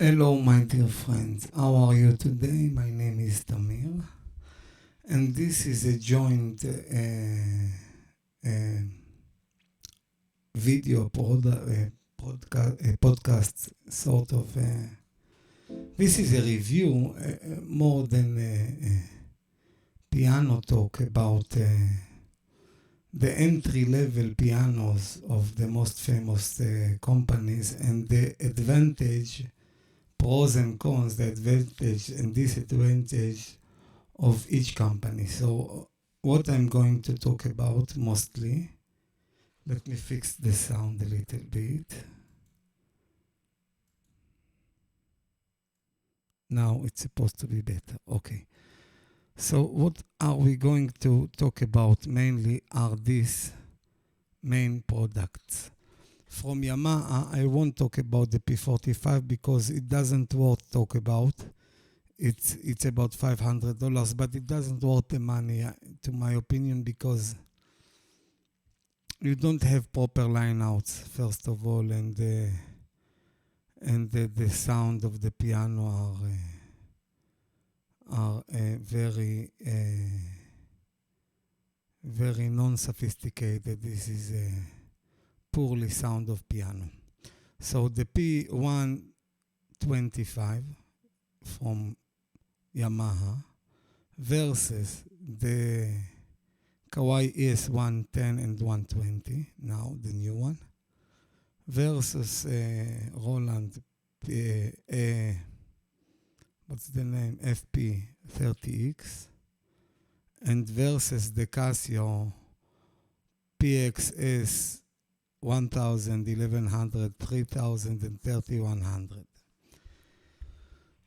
Hello, my dear friends. How are you today? My name is Tamir, and this is a joint video podcast, sort of. This is a review more than a piano talk about the entry-level pianos of the most famous companies and the advantage, pros and cons, the advantage and disadvantage of each company. So what I'm going to talk about mostly, let me fix the sound a little bit. Now it's supposed to be better. Okay. So what are we going to talk about mainly are these main products. From Yamaha, I won't talk about the P45 because it doesn't worth talk about. It's about $500, but it doesn't worth the money, to my opinion, because you don't have proper lineouts, first of all, and the sound of the piano are very very non-sophisticated. This is a poorly sound of piano. So the P125 from Yamaha versus the Kawai ES110 and 120, now the new one, versus Roland what's the name, FP30X, and versus the Casio Px-S1000, 1100, 3000 and 3100.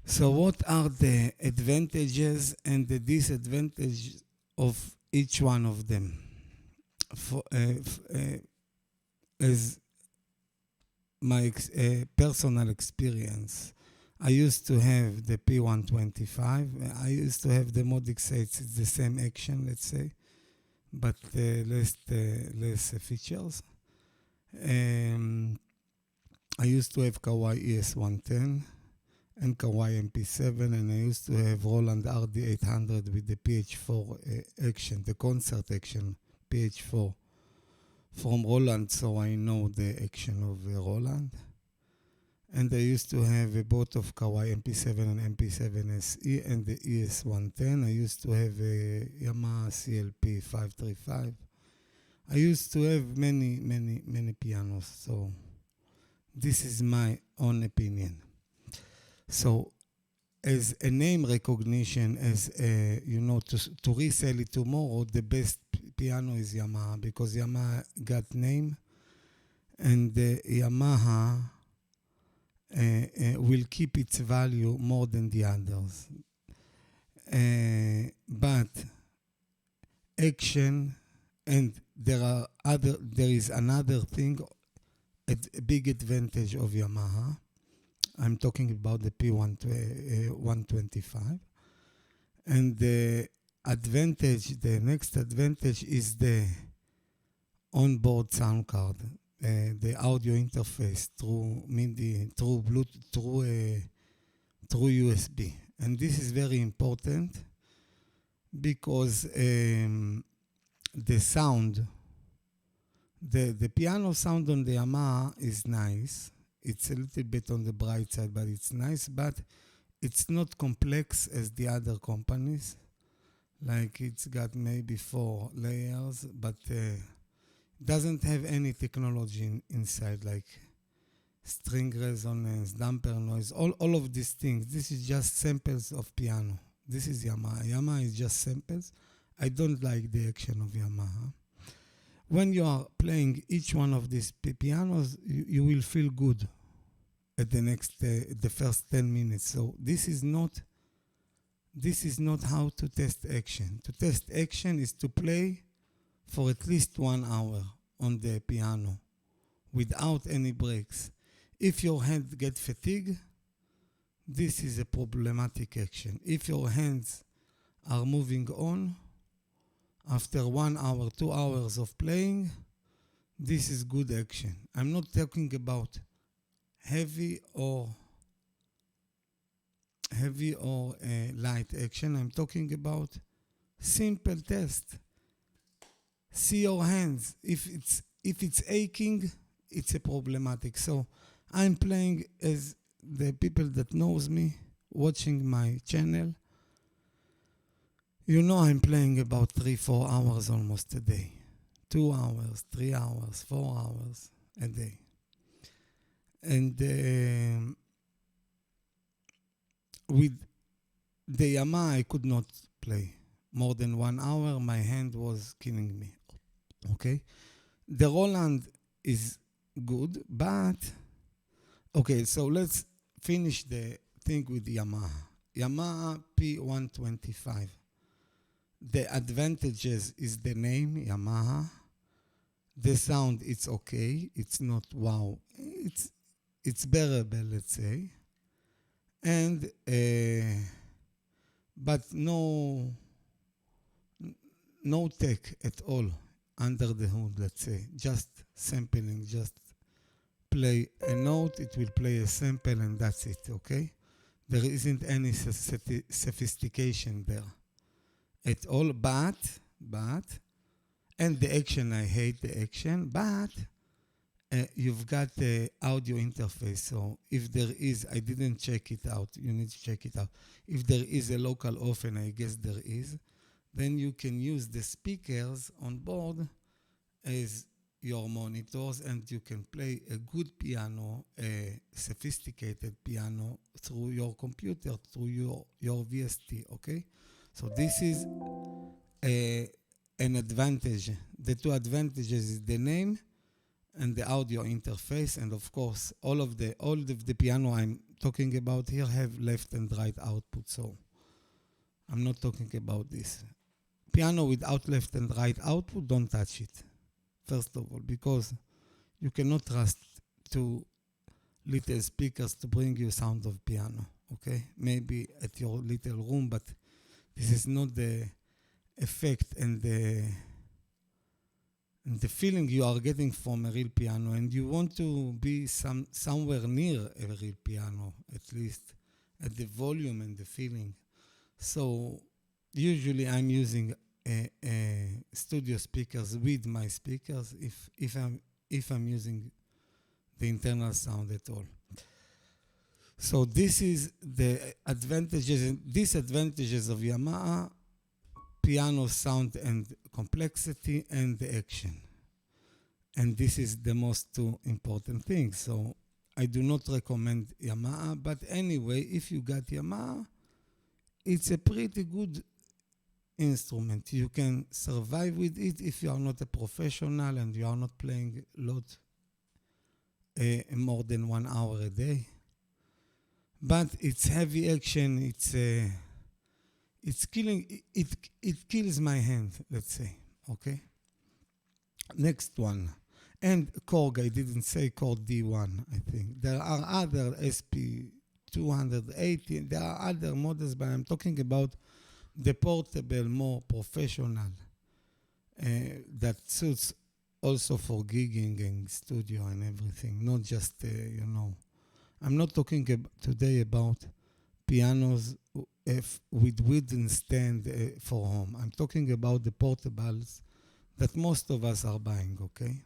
So what are the advantages and the disadvantages of each one of them? As my personal experience, I used to have the P125. I used to have the Modix 8. It's the same action, let's say, but less features. I used to have Kawai ES110 and Kawai MP7, and I used to have Roland RD800 with the PH4 action, the concert action PH4 from Roland, so I know the action of Roland. And I used to have a both of Kawai MP7 and MP7 SE and the ES110. I used to have a Yamaha CLP 535. I used to have many pianos, so this is my own opinion. So as a name recognition, as to resell it tomorrow, the best piano is Yamaha, because Yamaha got name, and Yamaha will keep its value more than the others. But action, and there is another thing, a big advantage of Yamaha. I'm talking about the P125. And the next advantage is the onboard sound card, the audio interface through MIDI, through Bluetooth, through USB. And this is very important because the sound, the piano sound on the Yamaha is nice. It's a little bit on the bright side, but it's nice, but it's not complex as the other companies. Like it's got maybe 4 layers, but doesn't have any technology inside, like string resonance, damper noise, all of these things. This is just samples of piano. This is Yamaha. Yamaha is just samples. I don't like the action of Yamaha. When you are playing each one of these pianos, you will feel good at the first 10 minutes. So this is not how to test action. To test action is to play for at least 1 hour on the piano without any breaks. If your hands get fatigued, this is a problematic action. If your hands are moving on, after 1 hour, 2 hours of playing, this is good action. I'm not talking about heavy or heavy or light action. I'm talking about simple test. See your hands. If it's aching, it's a problematic. So I'm playing, as the people that knows me, watching my channel, you know I'm playing about 3-4 hours almost a day. 2 hours, 3 hours, 4 hours a day. And with the Yamaha, I could not play more than 1 hour. My hand was killing me. Okay? The Roland is good, but... Okay, so let's finish the thing with Yamaha. Yamaha P125. The advantages is the name, Yamaha. The sound, it's okay. It's not wow. It's bearable, let's say. And, but no tech at all under the hood, let's say. Just sampling, just play a note, it will play a sample, and that's it, okay? There isn't any sophistication there at all, but, and the action, I hate the action, but you've got the audio interface, so if there is, I didn't check it out, you need to check it out. If there is a local off, and I guess there is, then you can use the speakers on board as your monitors, and you can play a good piano, a sophisticated piano through your computer, through your VST, okay? So this is an advantage. The two advantages is the name and the audio interface, and of course, all of the piano I'm talking about here have left and right output, so I'm not talking about this. Piano without left and right output, don't touch it. First of all, because you cannot trust two little speakers to bring you sound of piano, okay? Maybe at your little room, but this is not the effect and the feeling you are getting from a real piano, and you want to be somewhere near a real piano, at least at the volume and the feeling. So usually I'm using studio speakers with my speakers if I'm using the internal sound at all. So this is the advantages and disadvantages of Yamaha: piano sound and complexity, and the action. And this is the most two important things. So I do not recommend Yamaha, but anyway, if you got Yamaha, it's a pretty good instrument. You can survive with it if you are not a professional and you are not playing a lot, more than 1 hour a day. But it's heavy action. It's killing. It kills my hand. Let's say. Okay. Next one, and Korg. I didn't say Korg D1. I think there are other SP280. There are other models, but I'm talking about the portable, more professional, that suits also for gigging and studio and everything, not just, I'm not talking today about pianos with wooden stand for home. I'm talking about the portables that most of us are buying, okay?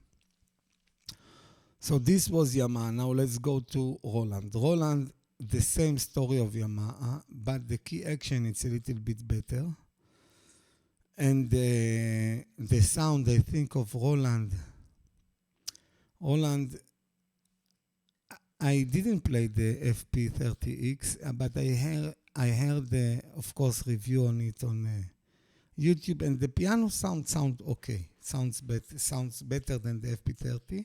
So this was Yamaha. Now let's go to Roland. Roland, the same story of Yamaha, but the key action is a little bit better. And the sound, I think, of Roland, I didn't play the FP30X, but I heard of course, review on it on YouTube, and the piano sound okay. Sounds better than the FP30.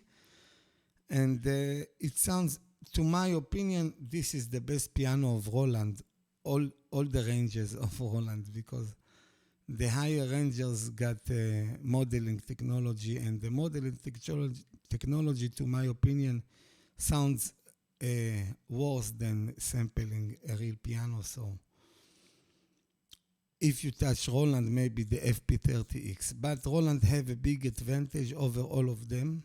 And it sounds, to my opinion, this is the best piano of Roland, all the ranges of Roland, because the higher ranges got modeling technology, and the modeling technology, to my opinion, sounds worse than sampling a real piano. So if you touch Roland, maybe the FP30X. But Roland have a big advantage over all of them,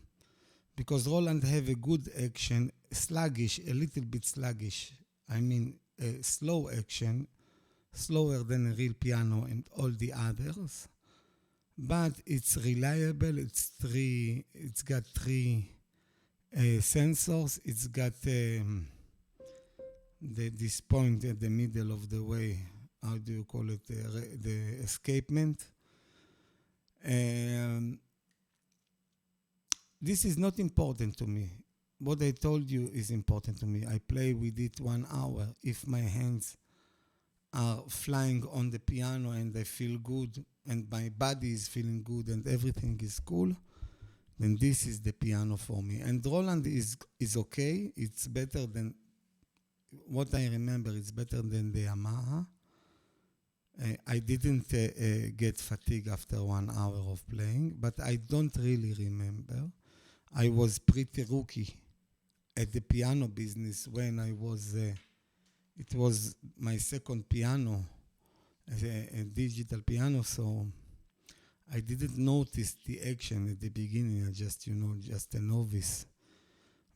because Roland have a good action, sluggish, a little bit sluggish. I mean, slow action, slower than a real piano and all the others. But it's reliable. It's got three sensors. It's got this point at the middle of the way. How do you call it? The escapement. This is not important to me. What I told you is important to me. I play with it 1 hour. If my hands are flying on the piano and I feel good and my body is feeling good and everything is cool, then this is the piano for me. And Roland is okay. It's better than, what I remember, it's better than the Yamaha. I didn't get fatigue after 1 hour of playing, but I don't really remember. I was pretty rookie at the piano business when I was, it was my second piano, a digital piano, so I didn't notice the action at the beginning. I just, just a novice.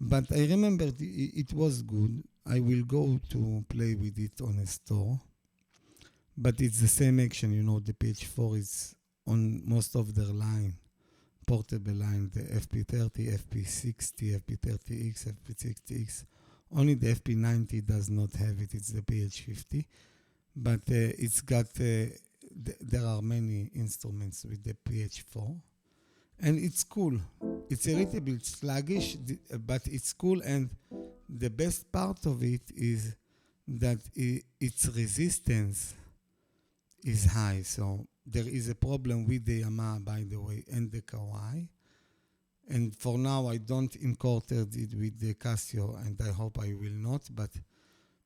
But I remember it was good. I will go to play with it on a store. But it's the same action, the PH4 is on most of their line, portable line, the FP30, FP60, FP30X, FP60X. Only the FP90 does not have it, it's the PH50. But it's got, there are many instruments with the PH4. And it's cool. It's a little bit sluggish, but it's cool. And the best part of it is that its resistance is high. So there is a problem with the Yamaha, by the way, and the Kawai. And for now, I don't incorporate it with the Casio, and I hope I will not. But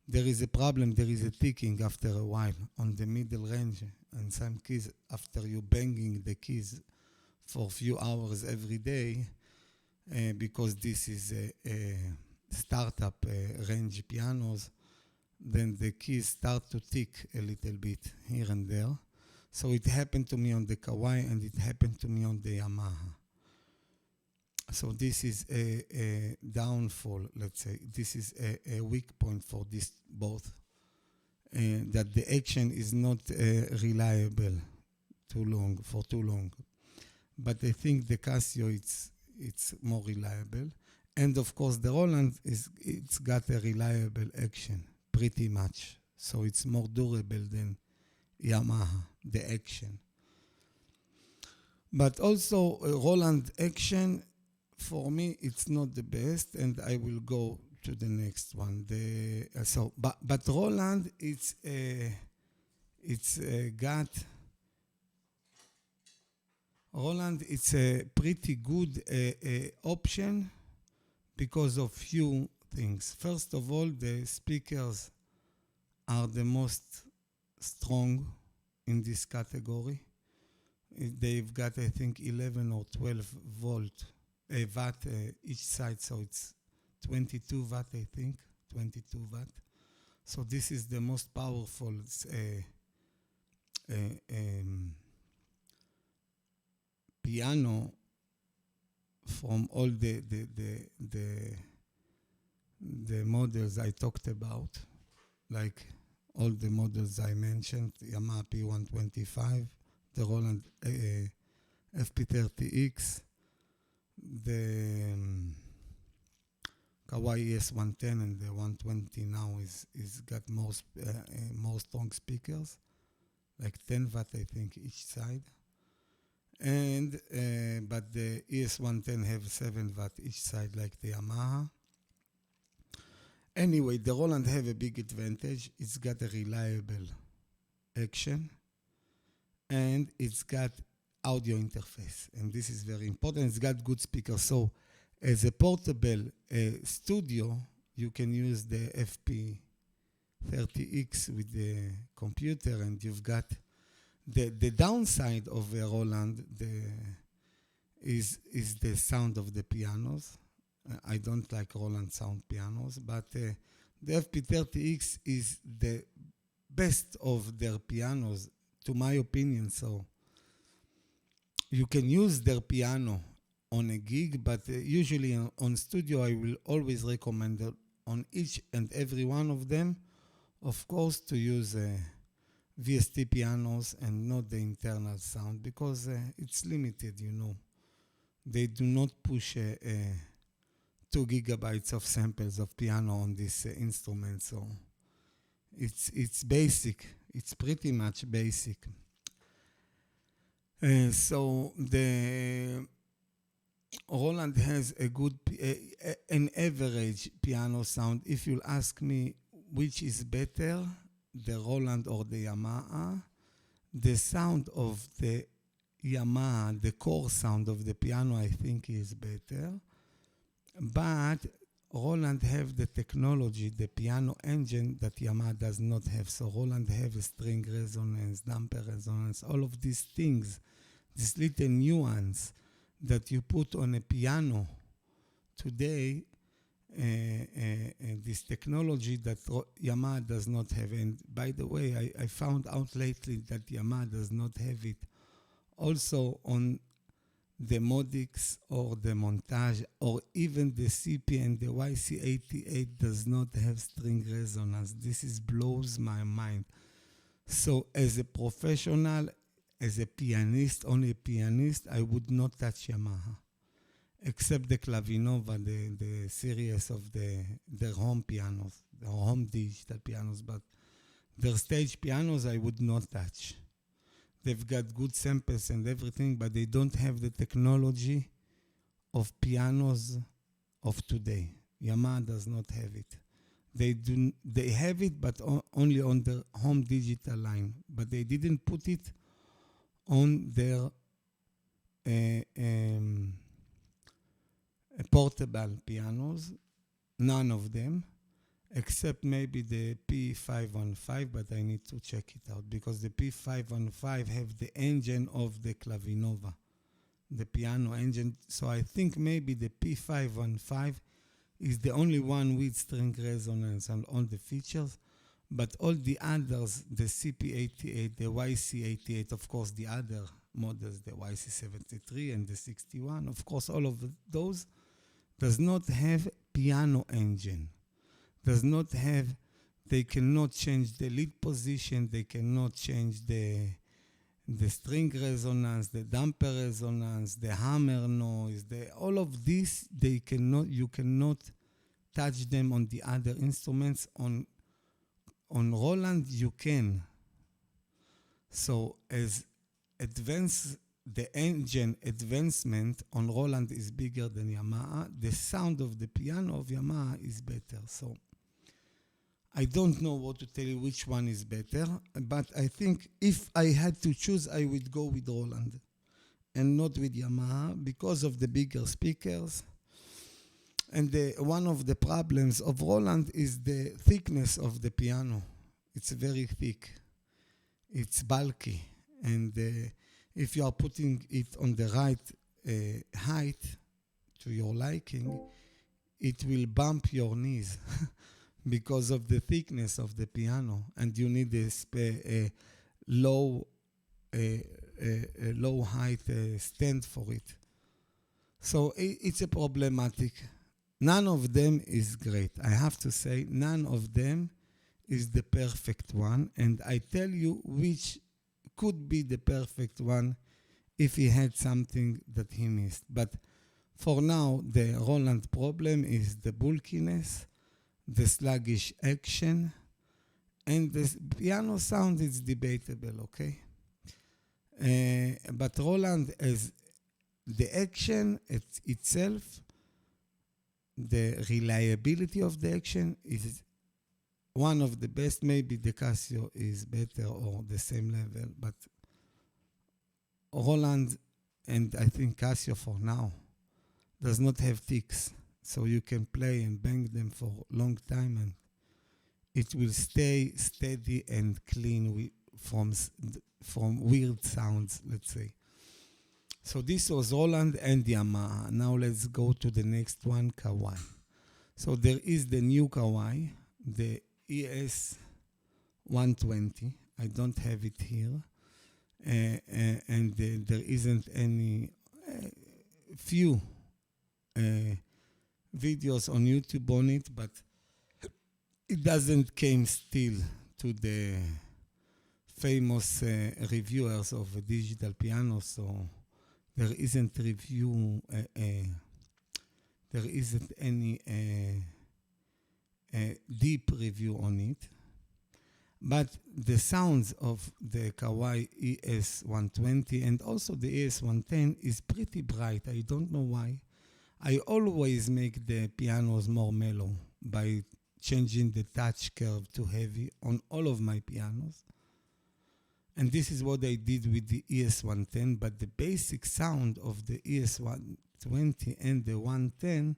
there is a problem. There is a ticking after a while on the middle range. And some keys, after you banging the keys for a few hours every day, because this is a startup range pianos, then the keys start to tick a little bit here and there. So it happened to me on the Kawai and it happened to me on the Yamaha. So this is a downfall, let's say. This is a weak point for this both, that the action is not reliable for too long. But I think the Casio, it's more reliable. And of course, the Roland, it's got a reliable action, pretty much. So it's more durable than Yamaha, the action. But also, Roland action, for me, it's not the best, and I will go to the next one. But Roland, it's a pretty good option because of few things. First of all, the speakers are the most strong in this category. They've got, I think, 11 or 12 watt each side, so it's 22 watt, I think, 22 watt. So this is the most powerful piano from all the models I talked about, like all the models I mentioned, Yamaha P125, the Roland FP30X, the Kawai ES110 and the 120 now is got more strong speakers, like 10 watt I think each side. And but the ES110 have 7 watt each side like the Yamaha. Anyway, the Roland have a big advantage. It's got a reliable action and it's got audio interface, and this is very important. It's got good speakers. So as a portable studio, you can use the FP30X with the computer, and you've got the downside of a Roland is the sound of the pianos. I don't like Roland sound pianos, but the FP30X is the best of their pianos, to my opinion. So you can use their piano on a gig, but usually on studio, I will always recommend that on each and every one of them, Of course, to use VST pianos and not the internal sound, because it's limited, you know. They do not push 2 gigabytes of samples of piano on this instrument, so it's basic. It's pretty much basic. So the Roland has a good, an average piano sound. If you'll ask me which is better, the Roland or the Yamaha, the sound of the Yamaha, the core sound of the piano, I think is better. But Roland have the technology, the piano engine that Yamaha does not have. So Roland have a string resonance, damper resonance, all of these things, this little nuance that you put on a piano today, this technology that Yamaha does not have. And by the way, I found out lately that Yamaha does not have it also on the Modix or the Montage, or even the CP and the YC88 does not have string resonance. This blows my mind. So as a professional, as a pianist, only a pianist, I would not touch Yamaha, except the Clavinova, the series of their home pianos, their home digital pianos, but their stage pianos I would not touch. They've got good samples and everything, but they don't have the technology of pianos of today. Yamaha does not have it. They have it, but only on their home digital line. But they didn't put it on their portable pianos. None of them, except maybe the P515, but I need to check it out, because the P515 have the engine of the Clavinova, the piano engine. So I think maybe the P515 is the only one with string resonance and all the features, but all the others, the CP88, the YC88, of course the other models, the YC73 and the 61, of course all of those does not have piano engine. Does not have, they cannot change the lead position, they cannot change the string resonance, the damper resonance, the hammer noise, all of this, they cannot, you cannot touch them on the other instruments. On Roland, you can. So as the engine advancement on Roland is bigger than Yamaha, the sound of the piano of Yamaha is better. So I don't know what to tell you which one is better, but I think if I had to choose, I would go with Roland and not with Yamaha because of the bigger speakers. And one of the problems of Roland is the thickness of the piano. It's very thick. It's bulky. And if you are putting it on the right height to your liking, it will bump your knees because of the thickness of the piano, and you need a low height stand for it. So it's a problematic. None of them is great. I have to say, none of them is the perfect one, and I tell you which could be the perfect one if he had something that he missed. But for now, the Roland problem is the bulkiness, the sluggish action, and the piano sound is debatable, okay? But Roland, as the action itself, the reliability of the action is one of the best. Maybe the Casio is better or the same level, but Roland, and I think Casio for now, does not have ticks. So you can play and bang them for a long time, and it will stay steady and clean from weird sounds, let's say. So this was Roland and Yamaha. Now let's go to the next one, Kawai. So there is the new Kawai, the ES110. I don't have it here. And there isn't any few videos on YouTube on it, but it doesn't came still to the famous reviewers of a digital piano, so there isn't there isn't any deep review on it. But the sounds of the Kawai ES120 and also the ES110 is pretty bright. I don't know why. I always make the pianos more mellow by changing the touch curve to heavy on all of my pianos. And this is what I did with the ES110, but the basic sound of the ES120 and the 110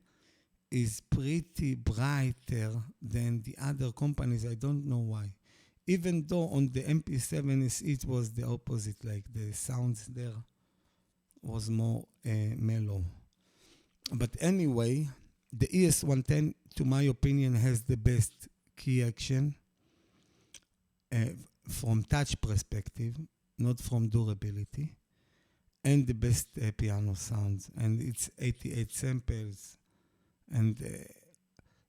is pretty brighter than the other companies. I don't know why. Even though on the MP7 it was the opposite, like the sounds there was more mellow. But anyway, the ES110, to my opinion, has the best key action from touch perspective, not from durability, and the best piano sounds. And it's 88 samples. And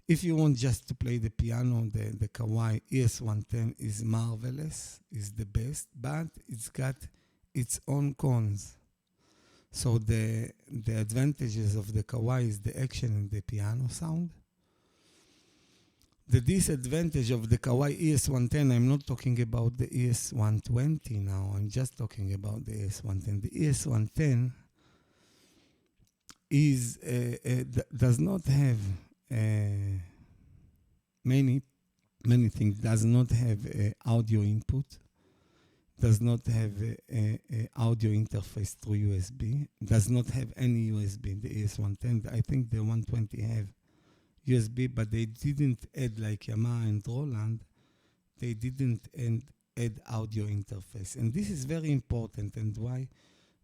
if you want just to play the piano, the Kawai ES110 is marvelous, is the best, but it's got its own cons. So the advantages of the Kawai is the action and the piano sound. The disadvantage of the Kawai ES110, I'm not talking about the ES120 now, I'm just talking about the ES110. The ES110 is does not have many things. Does not have audio input, does not have a audio interface through USB, does not have any USB. The ES110, I think the 120 have USB, but they didn't add, like Yamaha and Roland, they didn't add audio interface. And this is very important. And why?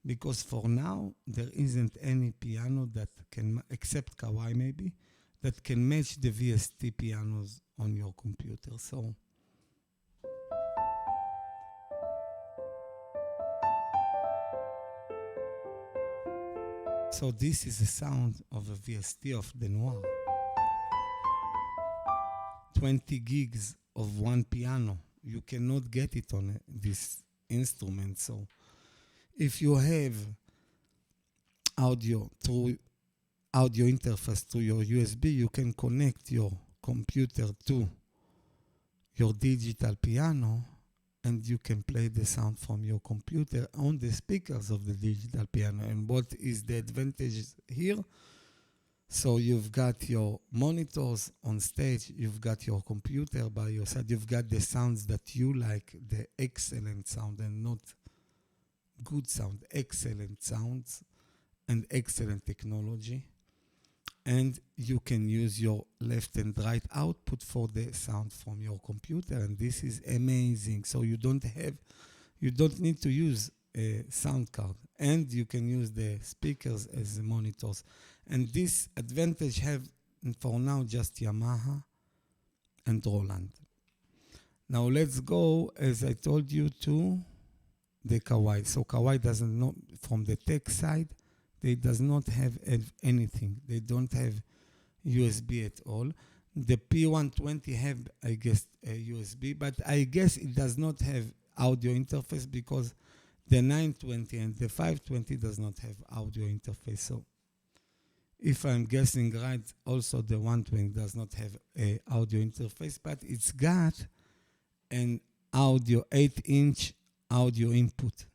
Because for now, there isn't any piano that can, except Kawai maybe, that can match the VST pianos on your computer. So this is the sound of a VST of the Noir. 20 gigs of one piano. You cannot get it on this instrument. So if you have audio interface through your USB, you can connect your computer to your digital piano and you can play the sound from your computer on the speakers of the digital piano. And what is the advantage here? So you've got your monitors on stage, you've got your computer by your side, you've got the sounds that you like, the excellent sound and not good sound, excellent sounds and excellent technology. And you can use your left and right output for the sound from your computer, and this is amazing. So you don't need to use a sound card, and you can use the speakers as the monitors. And this advantage have, for now, just Yamaha and Roland. Now let's go, as I told you, to the Kawai. So Kawai doesn't know, from the tech side, they does not have anything. They don't have USB at all. The P120 have, I guess, a USB, but I guess it does not have audio interface because the 920 and the 520 does not have audio interface. So if I'm guessing right, also the 120 does not have a audio interface, but it's got an audio 8-inch audio input.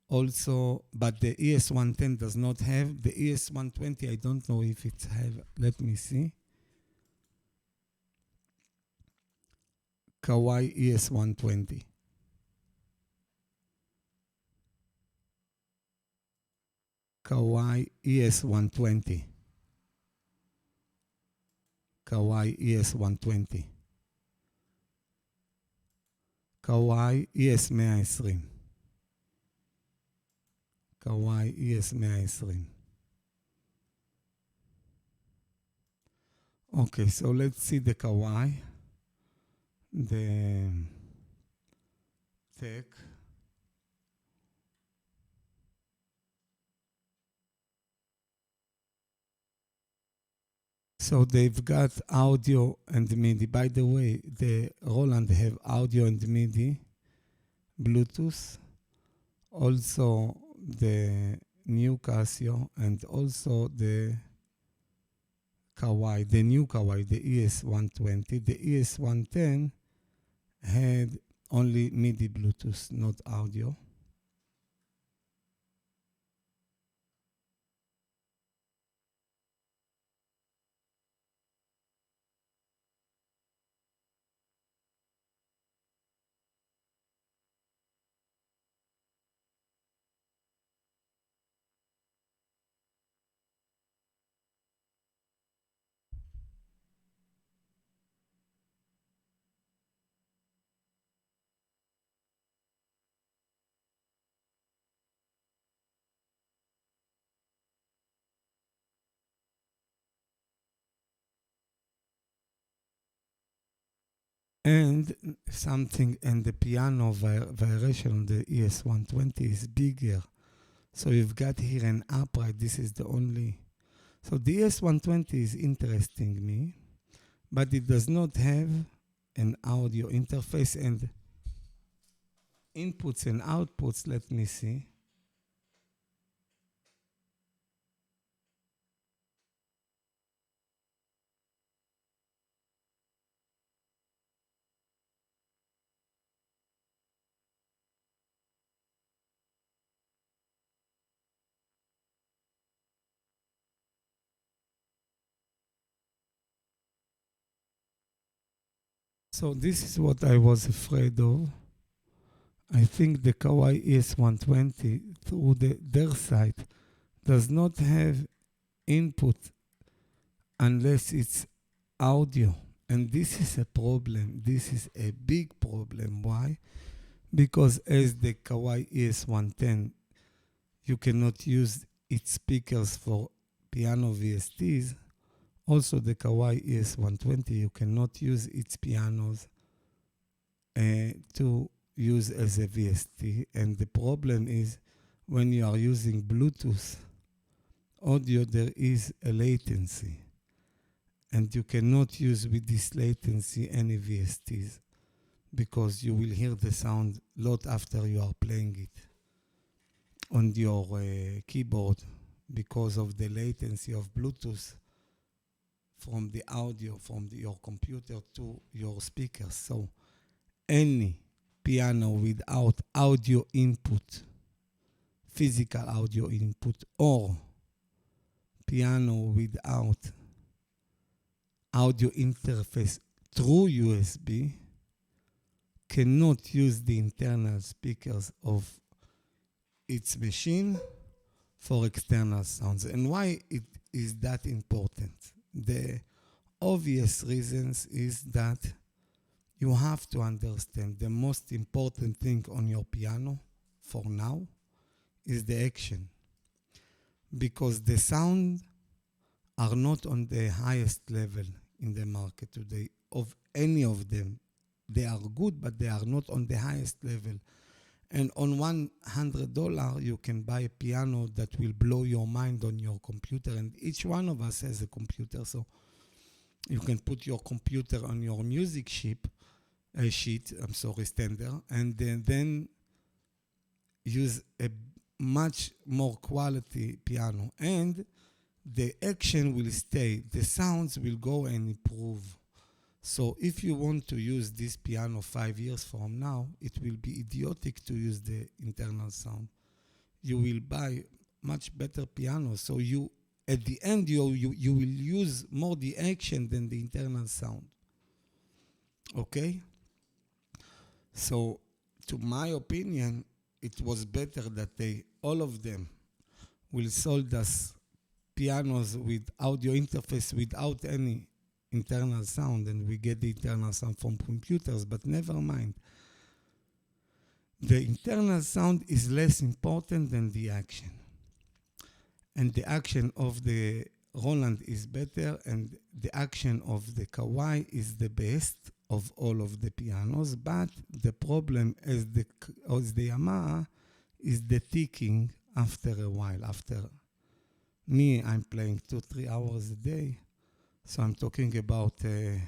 Also, but the ES110 does not have. The ES120, I don't know if it have. Let me see. Kawai ES120. Kawai ES120. Kawai ES120. Kawai ES120. Kawai ES120. Okay, so let's see the Kawai. The tech. So they've got audio and MIDI. By the way, the Roland have audio and MIDI, Bluetooth, also the new Casio, and also the Kawai, the new Kawai, the ES120. The ES110 had only MIDI Bluetooth, not audio. And something, and the piano variation on the ES120 is bigger. So you've got here an upright. This is the only. So the ES120 is interesting me, but it does not have an audio interface and inputs and outputs. Let me see. So this is what I was afraid of. I think the Kawai ES120 through their site does not have input unless it's audio. And this is a problem. This is a big problem. Why? Because as the Kawai ES110, you cannot use its speakers for piano VSTs. Also, the Kawai ES120, you cannot use its pianos to use as a VST. And the problem is when you are using Bluetooth audio, there is a latency. And you cannot use with this latency any VSTs because you will hear the sound a lot after you are playing it on your keyboard because of the latency of Bluetooth from the audio from your computer to your speakers. So any piano without audio input, physical audio input, or piano without audio interface through USB cannot use the internal speakers of its machine for external sounds. And why it is that important? The obvious reasons is that you have to understand the most important thing on your piano for now is the action. Because the sound are not on the highest level in the market today of any of them. They are good, but they are not on the highest level. And on $100, you can buy a piano that will blow your mind on your computer. And each one of us has a computer, so you can put your computer on your music sheet, standard, and then use a much more quality piano. And the action will stay. The sounds will go and improve. So if you want to use this piano 5 years from now, it will be idiotic to use the internal sound. You will buy much better piano. So you, at the end, you will use more the action than the internal sound. Okay? So, to my opinion, it was better that all of them, will sold us pianos with audio interface without any internal sound, and we get the internal sound from computers, but never mind. The internal sound is less important than the action. And the action of the Roland is better, and the action of the Kawai is the best of all of the pianos, but the problem as the Yamaha is the ticking after a while. After me, I'm playing 2-3 hours a day. So I'm talking about, it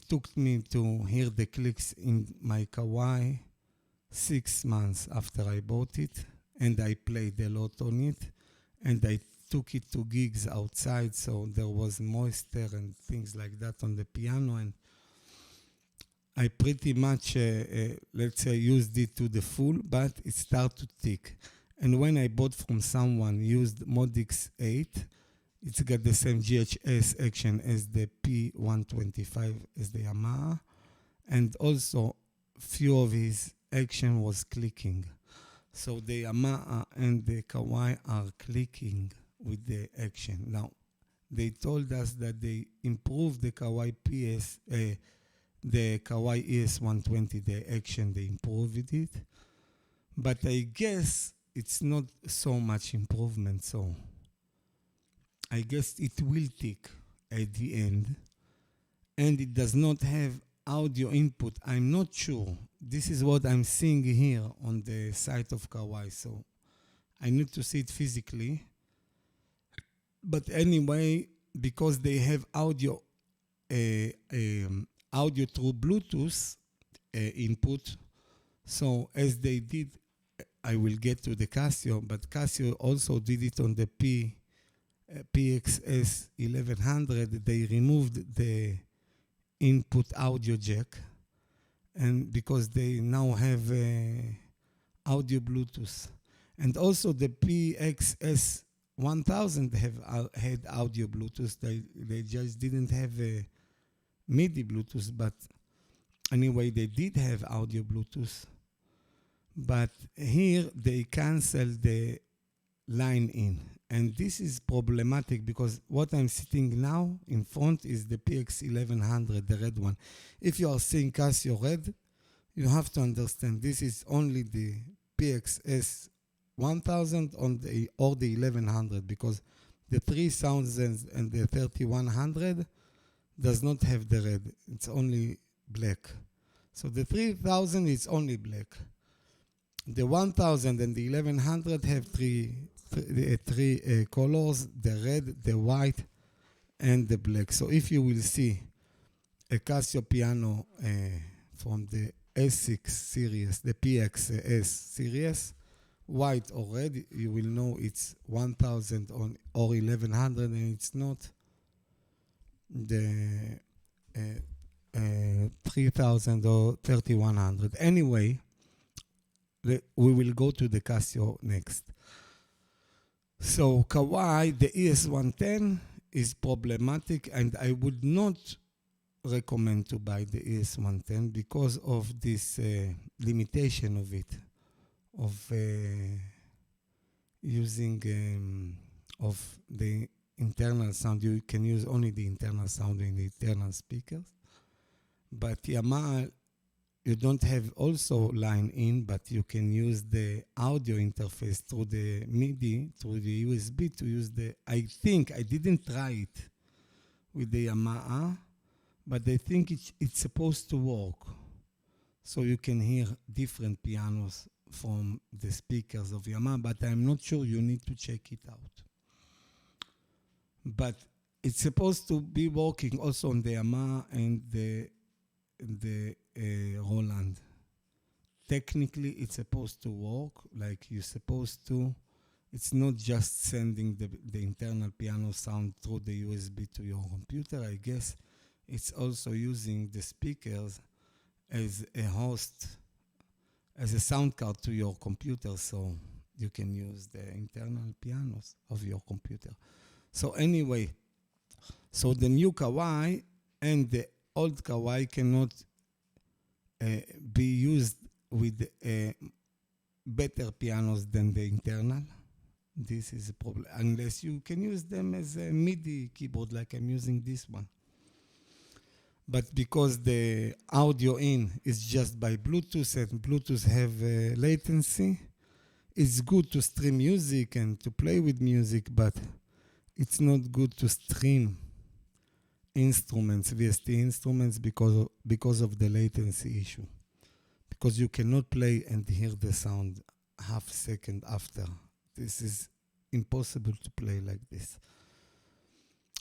took me to hear the clicks in my Kawai 6 months after I bought it, and I played a lot on it, and I took it to gigs outside, so there was moisture and things like that on the piano, and I pretty much, let's say, used it to the full, but it started to tick. And when I bought from someone used Modix 8, it's got the same GHS action as the P125 as the Yamaha, and also few of his action was clicking. So the Yamaha and the Kawai are clicking with the action. Now, they told us that they improved the Kawai the Kawai ES110, the action, they improved it. But I guess it's not so much improvement, so I guess it will tick at the end. And it does not have audio input. I'm not sure. This is what I'm seeing here on the site of Kawai, so I need to see it physically. But anyway, because they have audio through Bluetooth input, so as they did, I will get to the Casio, but Casio also did it on the Px-S1000. They removed the input audio jack, and because they now have audio Bluetooth, and also the Px-S1000 have had audio Bluetooth. They just didn't have a MIDI Bluetooth, but anyway, they did have audio Bluetooth. But here they canceled the line in, and this is problematic because what I'm sitting now in front is the Px-1100, the red one. If you are seeing Casio red, you have to understand this is only the Px-S1000 or the 1100, because the 3000 and the 3100 does not have the red, it's only black. So the 3000 is only black. The 1000 and the 1100 have three colors, the red, the white, and the black. So if you will see a Casio piano from the S6 series, the Px-S series, white or red, you will know it's 1000 or 1100, and it's not the 3000 or 3100. Anyway, we will go to the Casio next. So Kawai, the ES110 is problematic, and I would not recommend to buy the ES110 because of this limitation of it, of using of the internal sound. You can use only the internal sound in the internal speakers. But Yamaha, you don't have also line in, but you can use the audio interface through the MIDI, through the USB to use the, I think, I didn't try it with the Yamaha, but I think it's supposed to work. So you can hear different pianos from the speakers of Yamaha, but I'm not sure, you need to check it out. But it's supposed to be working also on the Yamaha and the Roland. Technically, it's supposed to work like you're supposed to. It's not just sending the internal piano sound through the USB to your computer. I guess it's also using the speakers as a host, as a sound card to your computer, so you can use the internal pianos of your computer. So anyway, so the new Kawai and the old Kawai cannot be used with better pianos than the internal. This is a problem, unless you can use them as a MIDI keyboard like I'm using this one. But because the audio in is just by Bluetooth, and Bluetooth have latency, it's good to stream music and to play with music, but it's not good to stream instruments, VST instruments, because of the latency issue. Because you cannot play and hear the sound half second after. This is impossible to play like this.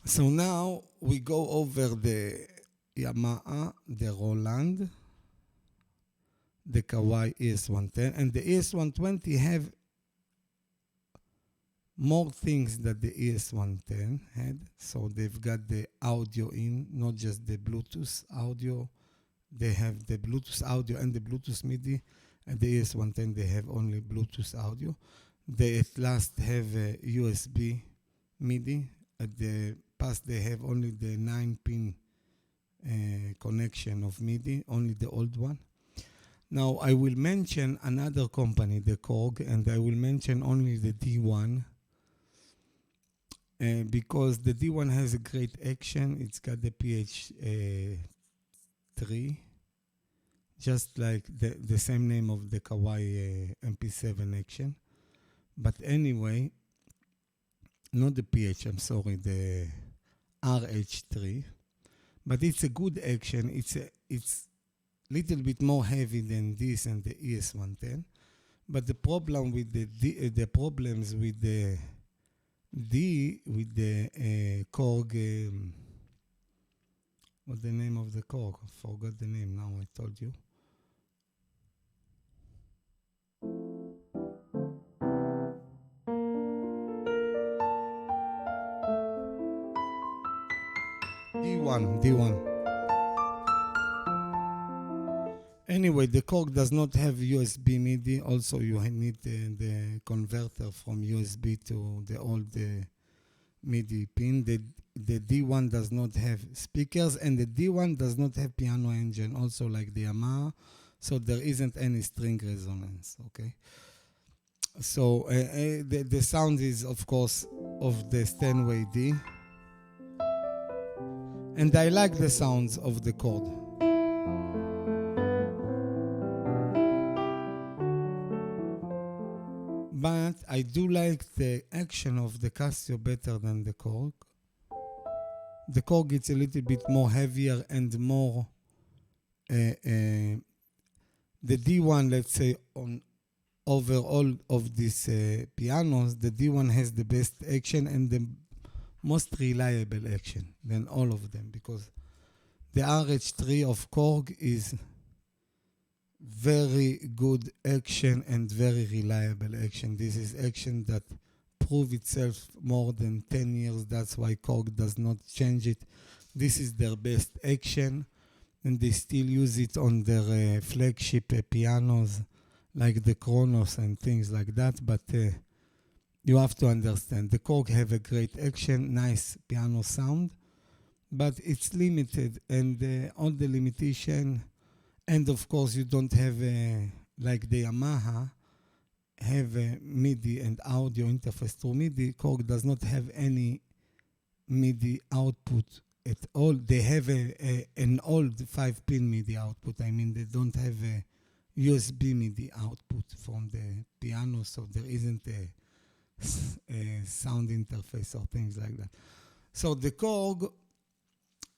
So now we go over the Yamaha, the Roland, the Kawai ES110, and the ES120 have more things that the ES110 had. So they've got the audio in, not just the Bluetooth audio. They have the Bluetooth audio and the Bluetooth MIDI. And the ES110, they have only Bluetooth audio. They at last have USB MIDI. At the past, they have only the 9-pin connection of MIDI, only the old one. Now, I will mention another company, the Korg, and I will mention only the D1, because the D1 has a great action. It's got the Px-S1000, just like the same name of the Kawai MP7 action. But anyway, not the PH, I'm sorry, the RH3. But it's a good action. It's little bit more heavy than this and the ES110. But the problem with the problems with the Korg, what's the name of the Korg? I forgot the name now, I told you. D1. Anyway, the Korg does not have USB MIDI. Also, you need the converter from USB to the old MIDI pin. The D1 does not have speakers, and the D1 does not have piano engine, also like the Yamaha. So there isn't any string resonance, okay? So the sound is, of course, of the Steinway D. And I like the sounds of the chord. But I do like the action of the Casio better than the Korg. The Korg is a little bit more heavier and more... the D1, let's say, on over all of these pianos, the D1 has the best action and the most reliable action than all of them, because the RH3 of Korg is very good action and very reliable action. This is action that prove itself more than 10 years. That's why Korg does not change it. This is their best action, and they still use it on their flagship pianos like the Kronos and things like that. But you have to understand, the Korg have a great action, nice piano sound, but it's limited, and all the limitation, and of course you don't have, like the Yamaha, have a MIDI and audio interface through MIDI. Korg does not have any MIDI output at all. They have an old 5-pin MIDI output. I mean, they don't have a USB MIDI output from the piano, so there isn't a sound interface or things like that. So the Korg,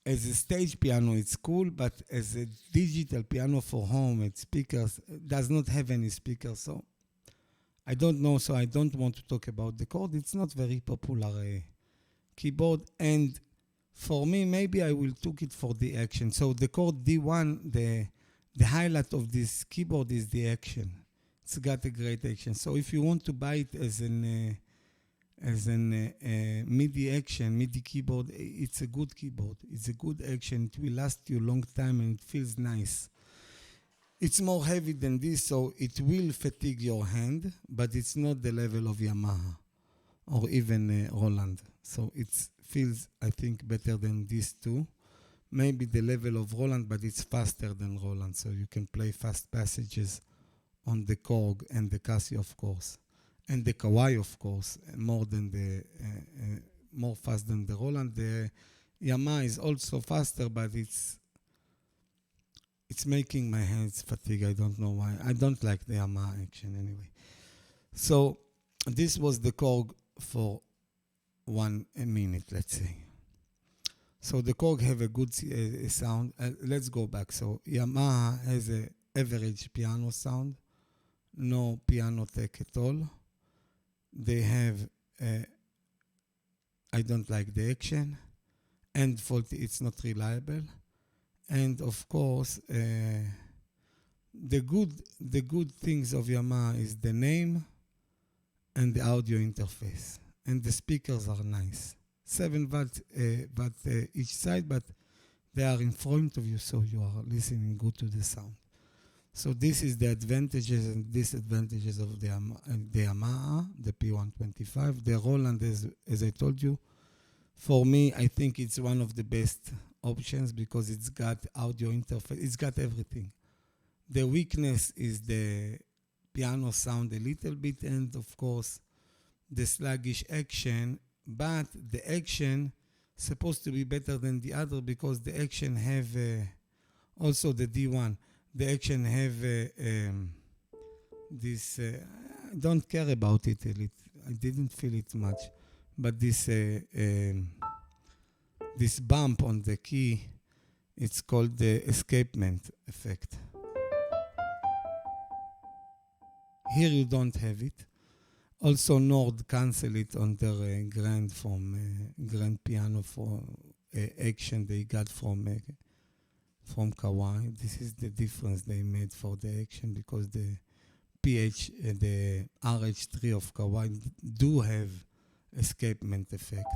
as a stage piano, it's cool, but as a digital piano for home and speakers, does not have any speakers. So I don't know, so I don't want to talk about the Korg. It's not very popular keyboard, and for me, maybe I will take it for the action. So the Korg D1, the highlight of this keyboard is the action. It's got a great action. So if you want to buy it as an MIDI action, MIDI keyboard, it's a good keyboard. It's a good action. It will last you a long time and it feels nice. It's more heavy than this, so it will fatigue your hand, but it's not the level of Yamaha or even Roland. So it feels, I think, better than these two. Maybe the level of Roland, but it's faster than Roland, so you can play fast passages on the Korg and the Casio, of course, and the Kawai, of course, more fast than the Roland. The Yamaha is also faster, but it's making my hands fatigue. I don't know why. I don't like the Yamaha action anyway. So this was the Korg for 1 minute, let's say. So the Korg have a good sound. Let's go back. So Yamaha has a average piano sound, no piano tech at all. They have, I don't like the action. and faulty, it's not reliable. And of course, the good things of Yamaha is the name and the audio interface. And the speakers are nice. 7 watt each side, but they are in front of you, so you are listening good to the sound. So this is the advantages and disadvantages of the Yamaha, the P125. The Roland, as I told you, for me, I think it's one of the best options because it's got audio interface, it's got everything. The weakness is the piano sound a little bit, and of course, the sluggish action, but the action supposed to be better than the other because the action have also the D1. The action have this. I don't care about it. I didn't feel it much, but this bump on the key, it's called the escapement effect. Here you don't have it. Also, Nord cancel it on their grand grand piano for action they got from Kawai. This is the difference they made for the action because the the RH3 of Kawai do have escapement effect.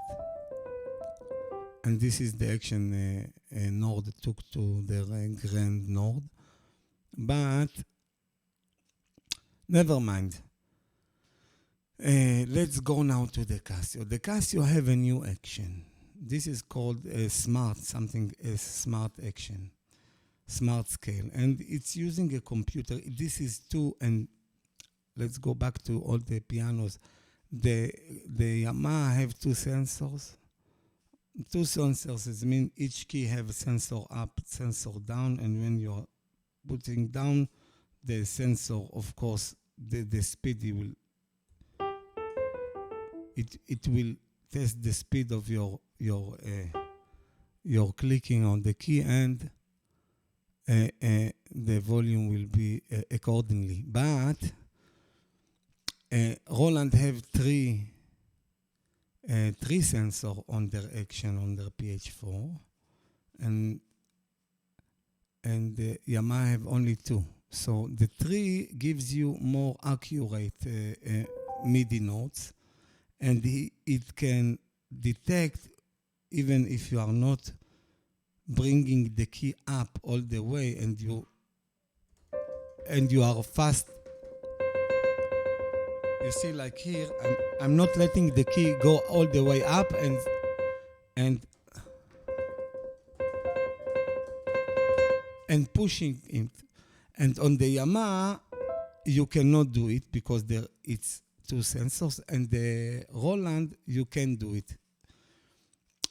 And this is the action Nord took to the grand Nord. But never mind. Let's go now to the Casio. The Casio have a new action. This is called smart action, smart scale, and it's using a computer. This is and let's go back to all the pianos. The Yamaha have two sensors. Two sensors mean each key have a sensor up, sensor down, and when you're putting down the sensor, of course, the speed it will test the speed of your clicking on the key, and the volume will be accordingly. But Roland have three sensors on their action on their PH4, and Yamaha have only two. So the 3 gives you more accurate MIDI notes, and it can detect even if you are not bringing the key up all the way and you are fast. You see, like here, I'm not letting the key go all the way up and pushing it. And on the Yamaha, you cannot do it because it's two sensors, and the Roland, you can do it.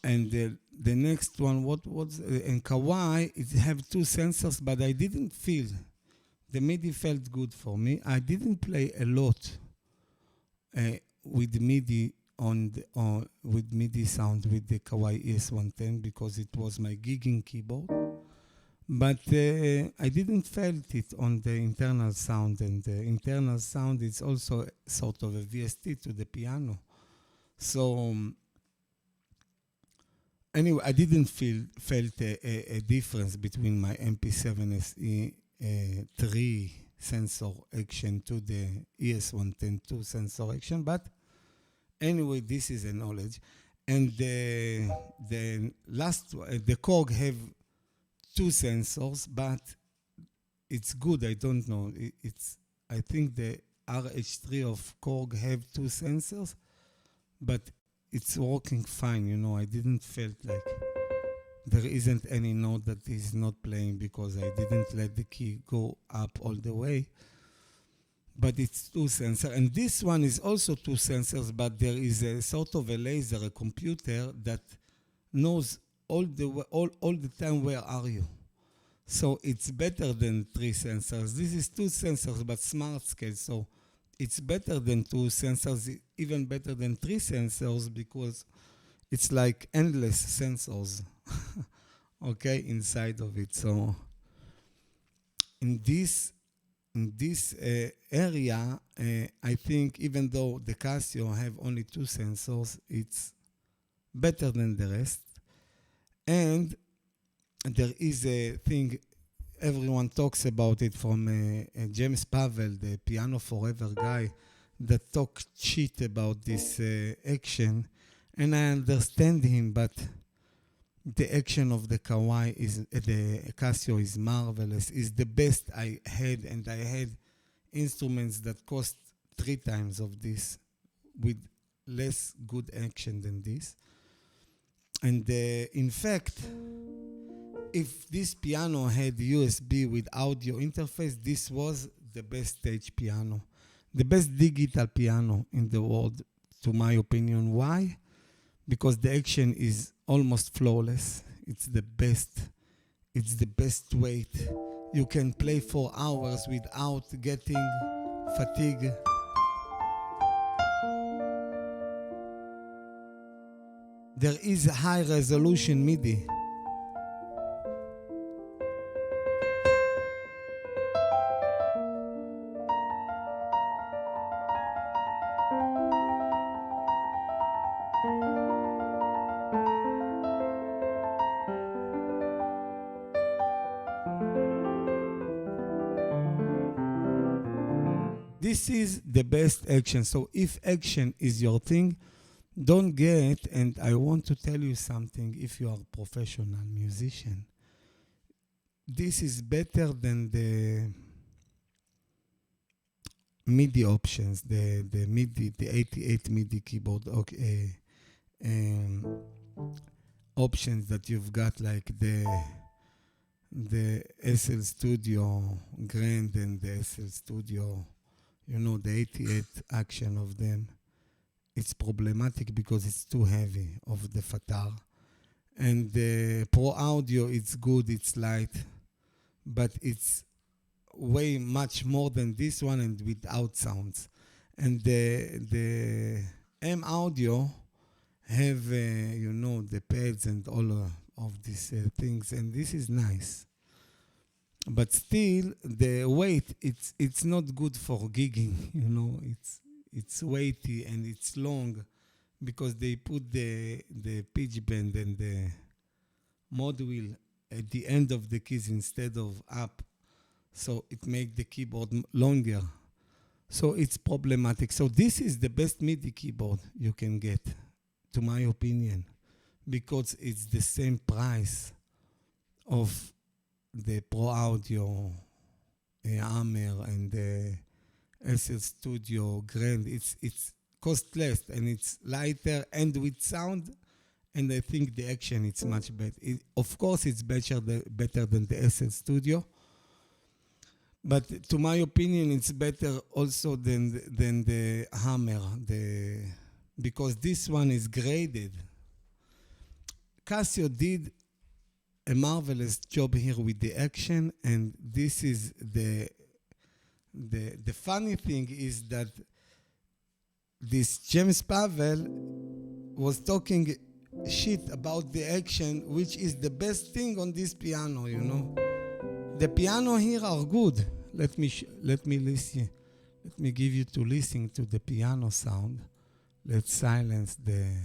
And the next one, in Kawai, it have two sensors, but I didn't feel, the MIDI felt good for me. I didn't play a lot with MIDI with MIDI sound with the Kawai ES110 because it was my gigging keyboard. But I didn't felt it on the internal sound, and the internal sound is also sort of a VST to the piano. So anyway, I didn't felt a difference between my MP7SE 3 sensor action to the ES110 2 sensor action. But anyway, this is a knowledge. And the last, the Korg have two sensors, but it's good. I don't know. I think the RH3 of Korg have two sensors, but it's working fine. You know, I didn't felt like there isn't any note that is not playing because I didn't let the key go up all the way. But it's two sensors, and this one is also two sensors, but there is a sort of a laser, a computer that knows all the time where are you. So it's better than 3 sensors. This is 2 sensors, but smart scale. So it's better than 2 sensors, even better than 3 sensors, because it's like endless sensors, okay, inside of it. So in this area, I think even though the Casio have only 2 sensors, it's better than the rest. And there is a thing, everyone talks about it from James Pavel, the Piano Forever guy, that talked shit about this action. And I understand him, but the action of the Kawai is, the Casio is marvelous, is the best I had, and I had instruments that cost 3 times of this with less good action than this. And in fact, if this piano had USB with audio interface, this was the best stage piano, the best digital piano in the world, to my opinion. Why? Because the action is almost flawless. It's the best. It's the best weight. You can play for hours without getting fatigue. There is a high resolution MIDI. This is the best action. So if action is your thing, don't get, and I want to tell you something, if you are a professional musician, this is better than the MIDI options, the MIDI, the 88 MIDI keyboard options that you've got, like the SL Studio Grand and the SL Studio, you know, the 88 action of them. It's problematic because it's too heavy of the Fatar. And the Pro Audio, it's good, it's light, but it's way much more than this one and without sounds. And the M Audio have, you know, the pads and all of these things, and this is nice. But still, the weight, it's not good for gigging, you know, it's weighty and it's long because they put the pitch bend and the mod wheel at the end of the keys instead of up. So it makes the keyboard longer. So it's problematic. So this is the best MIDI keyboard you can get, to my opinion, because it's the same price of the Pro Audio Hammer and the SL Studio Grand. It's cost less and it's lighter and with sound, and I think the action it's much better. Of course, it's better than the SL Studio, but to my opinion, it's better also than the Hammer, because this one is graded. Casio did a marvelous job here with the action, and this is the funny thing is that this James Pavel was talking shit about the action, which is the best thing on this piano, you know. The piano here are good. Let me listen. Let me give you to listen to the piano sound. Let's silence the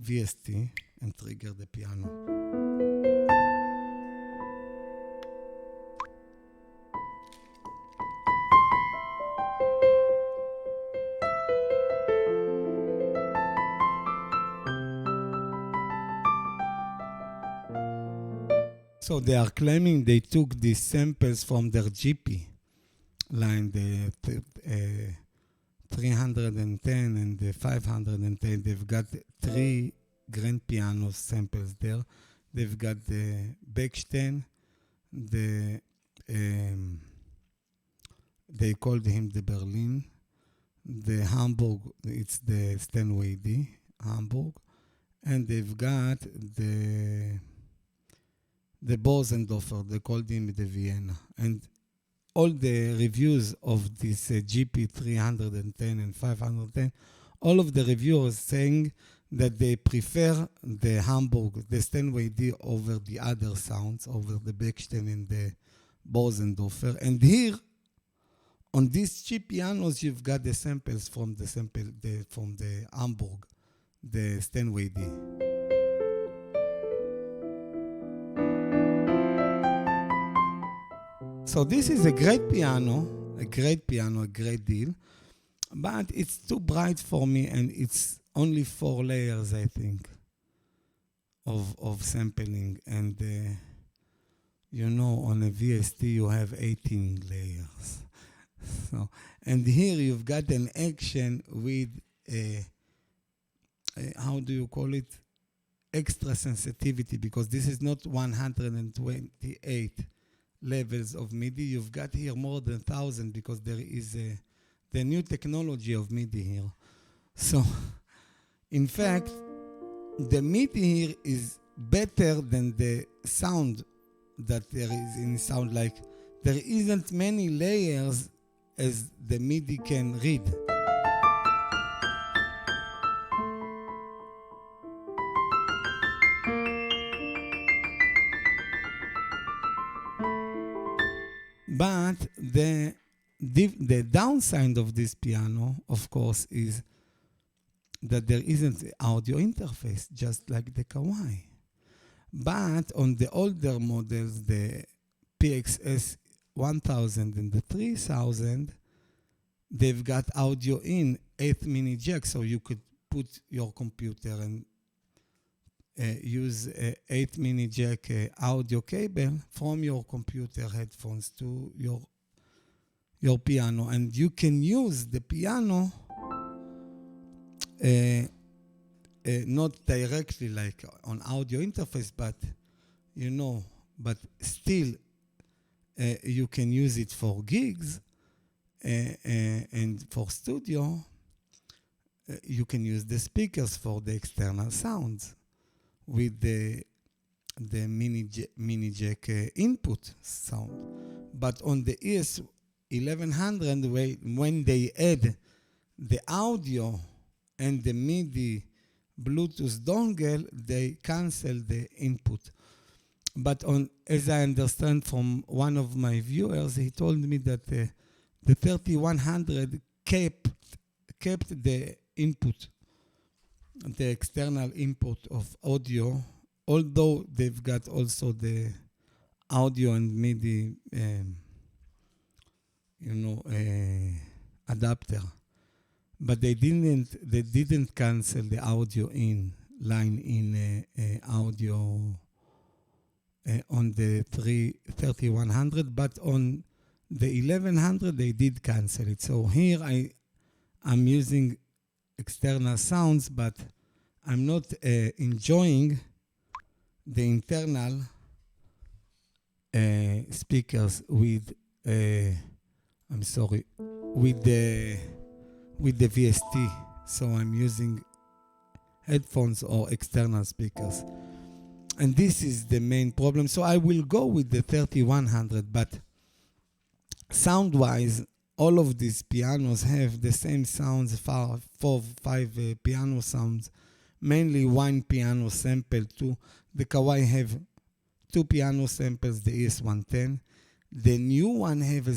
VST and trigger the piano. So they are claiming they took these samples from their GP line, the 310 and the 510. They've got 3 grand piano samples there. They've got the Bechstein, they called him the Berlin, the Hamburg, it's the Steinway D, Hamburg, and they've got the Bosendorfer, they called him the Vienna. And all the reviews of this GP 310 and 510, all of the reviewers saying that they prefer the Hamburg, the Steinway D over the other sounds, over the Bechstein and the Bosendorfer. And here, on these cheap pianos, you've got the samples from the Hamburg, the Steinway D. So this is a great piano, a great deal, but it's too bright for me, and it's only 4 layers, I think, of sampling. And you know, on a VST you have 18 layers. So, and here you've got an action with how do you call it? Extra sensitivity, because this is not 128 levels of MIDI. You've got here more than 1,000, because there is the new technology of MIDI here. So, in fact, the MIDI here is better than the sound that there is in sound. Like, there isn't many layers as the MIDI can read. But the downside of this piano, of course, is that there isn't an audio interface, just like the Kawai. But on the older models, the Px-S1000 and the 3000, they've got audio in 8 mini jack, so you could put your computer and use a 8 mini jack audio cable from your computer headphones to your piano, and you can use the piano not directly like on audio interface, but you know, but still you can use it for gigs and for studio. You can use the speakers for the external sounds with the mini jack input sound. But on the ES1100, when they add the audio and the MIDI Bluetooth dongle, they cancel the input. But as I understand from one of my viewers, he told me that the 3100 kept the input, the external input of audio, although they've got also the audio and MIDI, adapter. But they didn't cancel the audio in line in audio on the 3100, but on the 1100 they did cancel it. So here I'm using external sounds, but I'm not enjoying the internal speakers with with the VST. So I'm using headphones or external speakers. And this is the main problem. So I will go with the 3100, but sound-wise, all of these pianos have the same sounds, 4, 5 piano sounds, mainly one piano sample, 2. The Kawai have 2 piano samples, the ES110. The new one have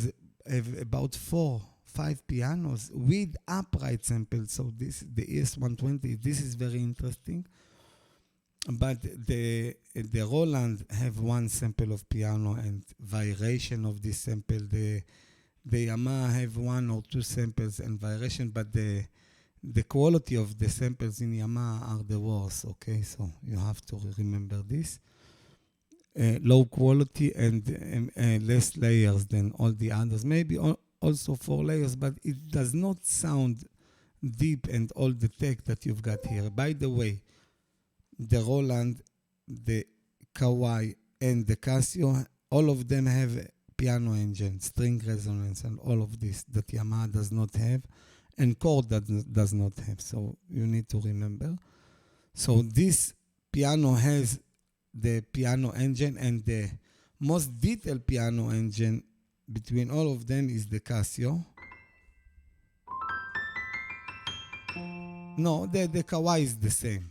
about 4, 5 pianos with upright samples. So this, the ES120, this is very interesting. But the Roland have 1 sample of piano and variation of this sample. The Yamaha have 1 or 2 samples and variation, but the quality of the samples in Yamaha are the worst, okay? So you have to remember this. Low quality and less layers than all the others. Maybe also 4 layers, but it does not sound deep and all the tech that you've got here. By the way, the Roland, the Kawai, and the Casio, all of them have piano engine, string resonance, and all of this that Yamaha does not have, and Korg does not have. So you need to remember. So this piano has the piano engine, and the most detailed piano engine between all of them is the Casio. No, the Kawai is the same.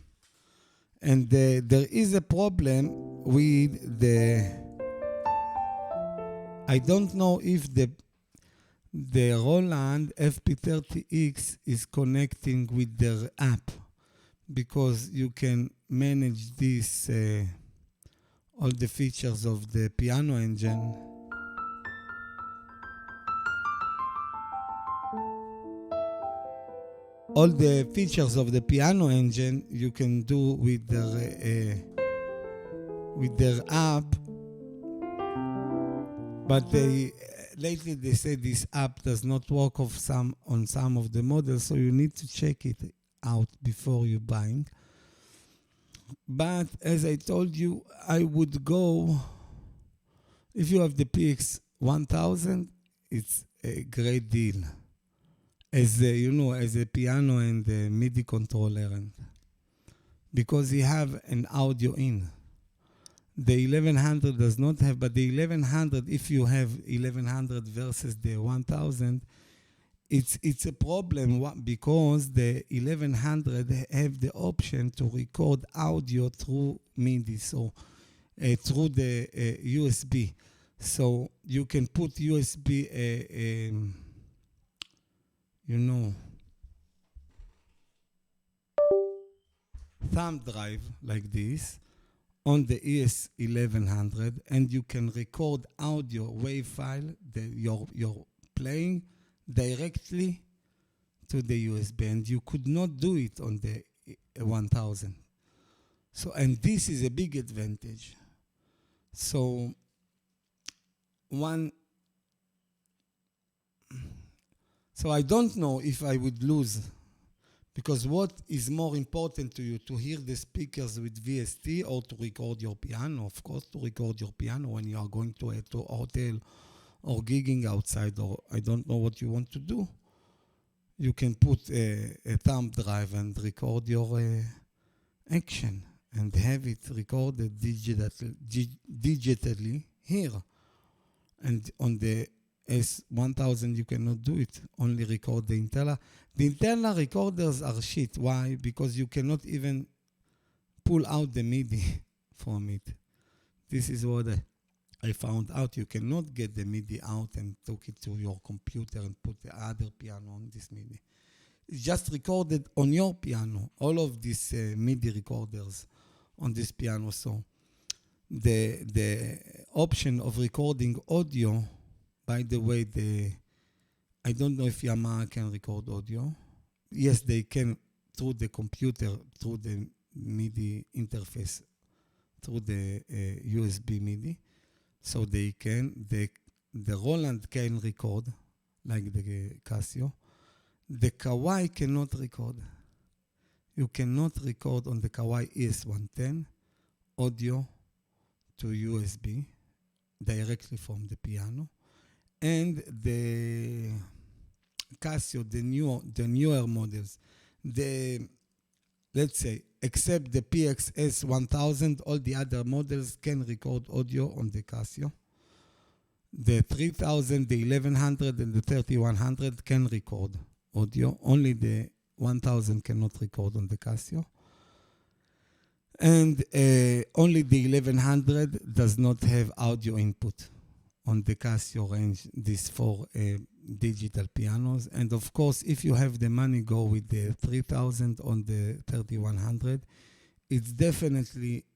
And there is a problem with I don't know if the Roland FP30X is connecting with their app, because you can manage this, all the features of the piano engine. All the features of the piano engine you can do with their app, but lately they say this app does not work on some of the models, so you need to check it out before you buying. But as I told you, I would go, if you have the Px-S1000, it's a great deal. As a piano and a MIDI controller, and because you have an audio in. The 1100 does not have, but the 1100, if you have 1100 versus the 1000, it's a problem because the 1100 have the option to record audio through MIDI, so through the USB. So you can put USB, thumb drive like this on the ES1100, and you can record audio wave file that you're playing directly to the USB, and you could not do it on the 1000. So, and this is a big advantage. So I don't know if I would lose, because what is more important to you, to hear the speakers with VST or to record your piano? Of course, to record your piano when you are going to a hotel or gigging outside, or I don't know what you want to do. You can put a thumb drive and record your action and have it recorded digitally here. And on the S1000, you cannot do it, only record the internal. The internal recorders are shit. Why? Because you cannot even pull out the MIDI from it. This is what I found out. You cannot get the MIDI out and take it to your computer and put the other piano on this MIDI. It's just recorded on your piano, all of these MIDI recorders on this piano. So the option of recording audio, by the way, I don't know if Yamaha can record audio. Yes, they can through the computer, through the MIDI interface, through the USB MIDI. So they can, the Roland can record, like the Casio. The Kawai cannot record. You cannot record on the Kawai ES110 audio to USB directly from the piano. And the Casio, the newer models, let's say, except the Px-S1000, all the other models can record audio on the Casio. The 3000, the 1100, and the 3100 can record audio. Only the 1000 cannot record on the Casio. And only the 1100 does not have audio input on the Casio range, these 4 digital pianos. And of course, if you have the money, go with the 3000 on the 3100. It's definitely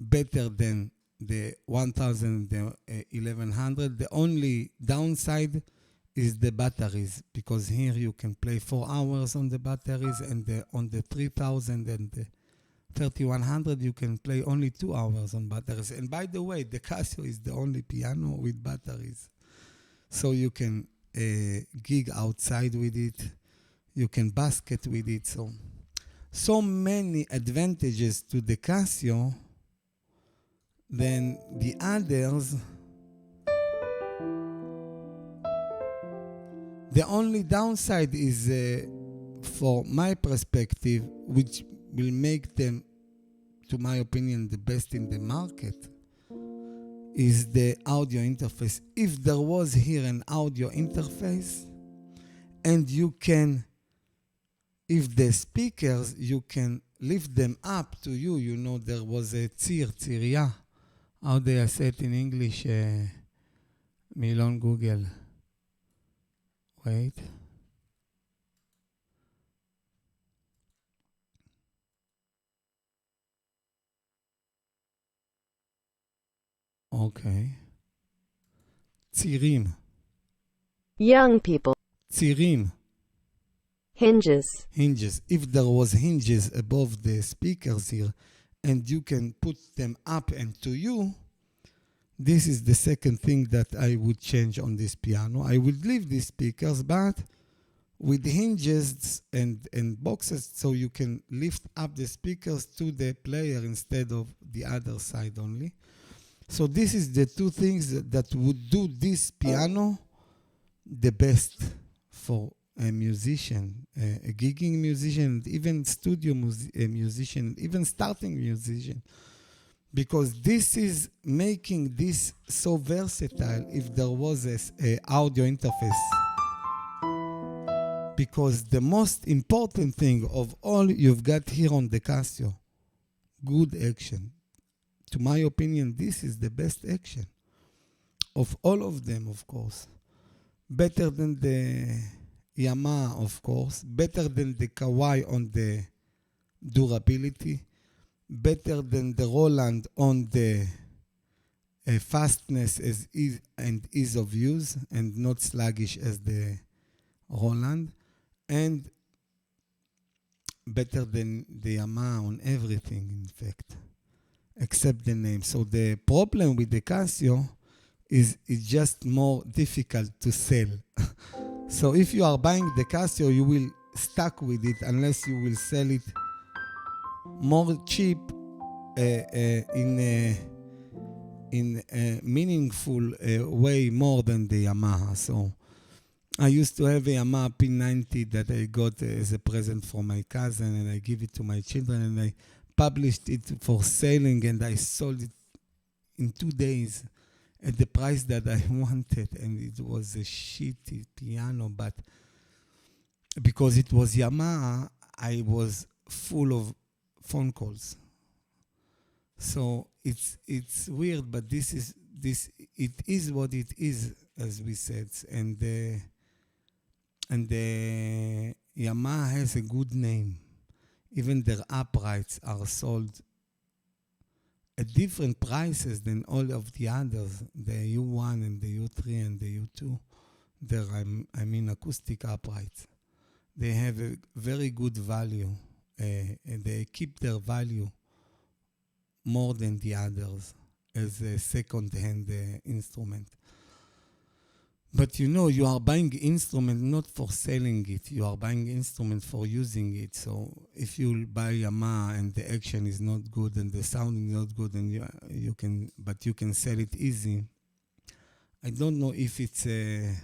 better than the 1000, the 1100. The only downside is the batteries, because here you can play 4 hours on the batteries, and on the 3000 and the 3100 you can play only 2 hours on batteries. And by the way, the Casio is the only piano with batteries, so you can gig outside with it, you can basket with it. So many advantages to the Casio than the others. The only downside is, for my perspective, which will make them, to my opinion, the best in the market, is the audio interface. If there was here an audio interface, and you can, if the speakers, you can lift them up to you. You know, there was a צירייה. How do I say it in English? Milon Google. Wait. Okay. צירים. Young people. צירים. Hinges. Hinges. If there was hinges above the speakers here, and you can put them up and to you, this is the second thing that I would change on this piano. I would leave these speakers, but with hinges and boxes, so you can lift up the speakers to the player instead of the other side only. So this is the two things that would do this piano the best for a musician, a gigging musician, even studio musician, even starting musician. Because this is making this so versatile if there was a audio interface. Because the most important thing of all you've got here on the Casio, good action. To my opinion, this is the best action. Of all of them, of course. Better than the Yamaha, of course. Better than the Kawai on the durability. Better than the Roland on the fastness and ease of use, and not sluggish as the Roland. And better than the Yamaha on everything, in fact, except the name. So the problem with the Casio is it's just more difficult to sell. So if you are buying the Casio, you will stuck with it unless you will sell it more cheap in a meaningful way more than the Yamaha. So I used to have a Yamaha P125 that I got as a present from my cousin, and I give it to my children, and I published it for selling, and I sold it in 2 days at the price that I wanted, and it was a shitty piano, but because it was Yamaha, I was full of phone calls. So it's weird, but it is what it is, as we said, and the Yamaha has a good name. Even their uprights are sold at different prices than all of the others, the U1 and the U3 and the U2. I mean acoustic uprights. They have a very good value, and they keep their value more than the others as a second-hand instrument. But you are buying instrument not for selling it. You are buying instrument for using it. So if you buy Yamaha and the action is not good and the sound is not good, and you can sell it easy. I don't know if it's the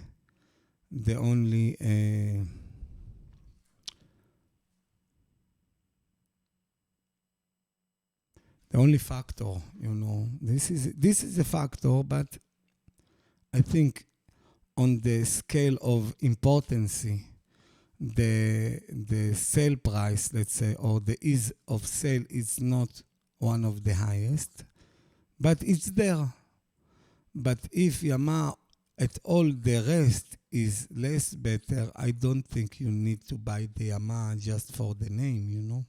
only factor. This is a factor, but I think on the scale of importance, the sale price, let's say, or the ease of sale is not one of the highest, but it's there. But if Yamaha at all the rest is less better, I don't think you need to buy the Yamaha just for the name,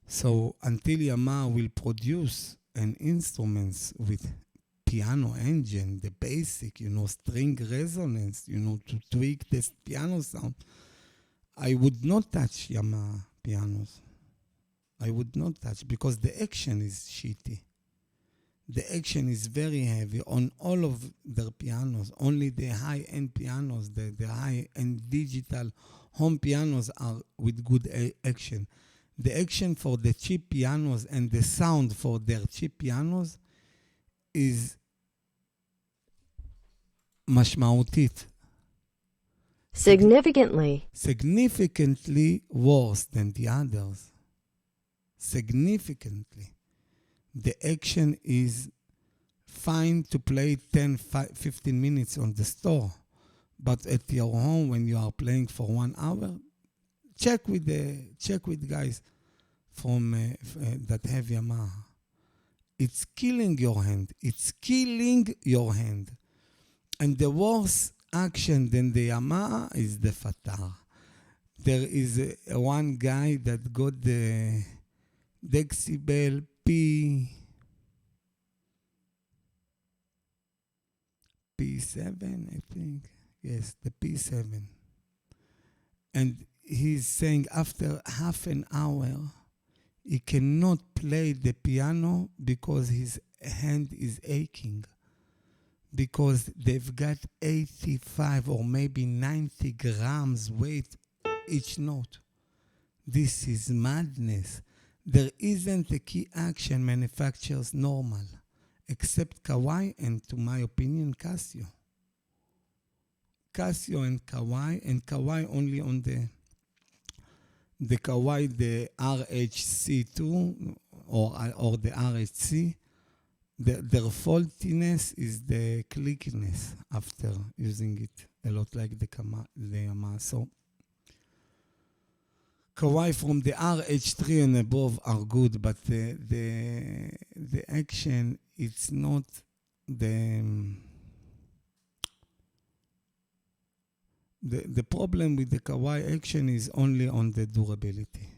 So until Yamaha will produce an instruments with piano engine, the basic, string resonance, to tweak this piano sound, I would not touch Yamaha pianos. I would not touch, because the action is shitty. The action is very heavy on all of their pianos. Only the high-end pianos, the high-end digital home pianos are with good action. The action for the cheap pianos and the sound for their cheap pianos is משמעותית. Significantly worse than the others. Significantly. The action is fine to play 10-15 minutes on the store, but at your home when you are playing for 1 hour, check with guys from that have Yamaha. It's killing your hand. And the worst action than the Yamaha is the Fatar. There is one guy that got the decibel P7, I think. Yes, the P7. And he's saying after half an hour, he cannot play the piano because his hand is aching. Because they've got 85 or maybe 90 grams weight each note. This is madness. There isn't a key action manufacturer's normal, except Kawai and, to my opinion, Casio. Casio and Kawai only on the Kawai, the RHC2 or the RHC. Their faultiness is the clickiness after using it a lot, like the Yamaha. So Kawai from the RH3 and above are good, but the action, it's not the problem with the Kawai action is only on the durability,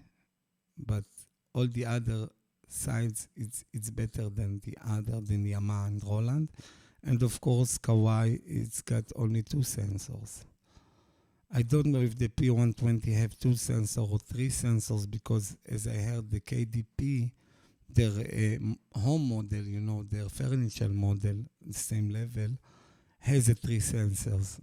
but all the other sides, it's better than Yamaha and Roland. And of course, Kawai, it's got only 2 sensors. I don't know if the P120 have 2 sensors or 3 sensors, because as I heard, the KDP, their home model, their furniture model, same level, has a 3 sensors,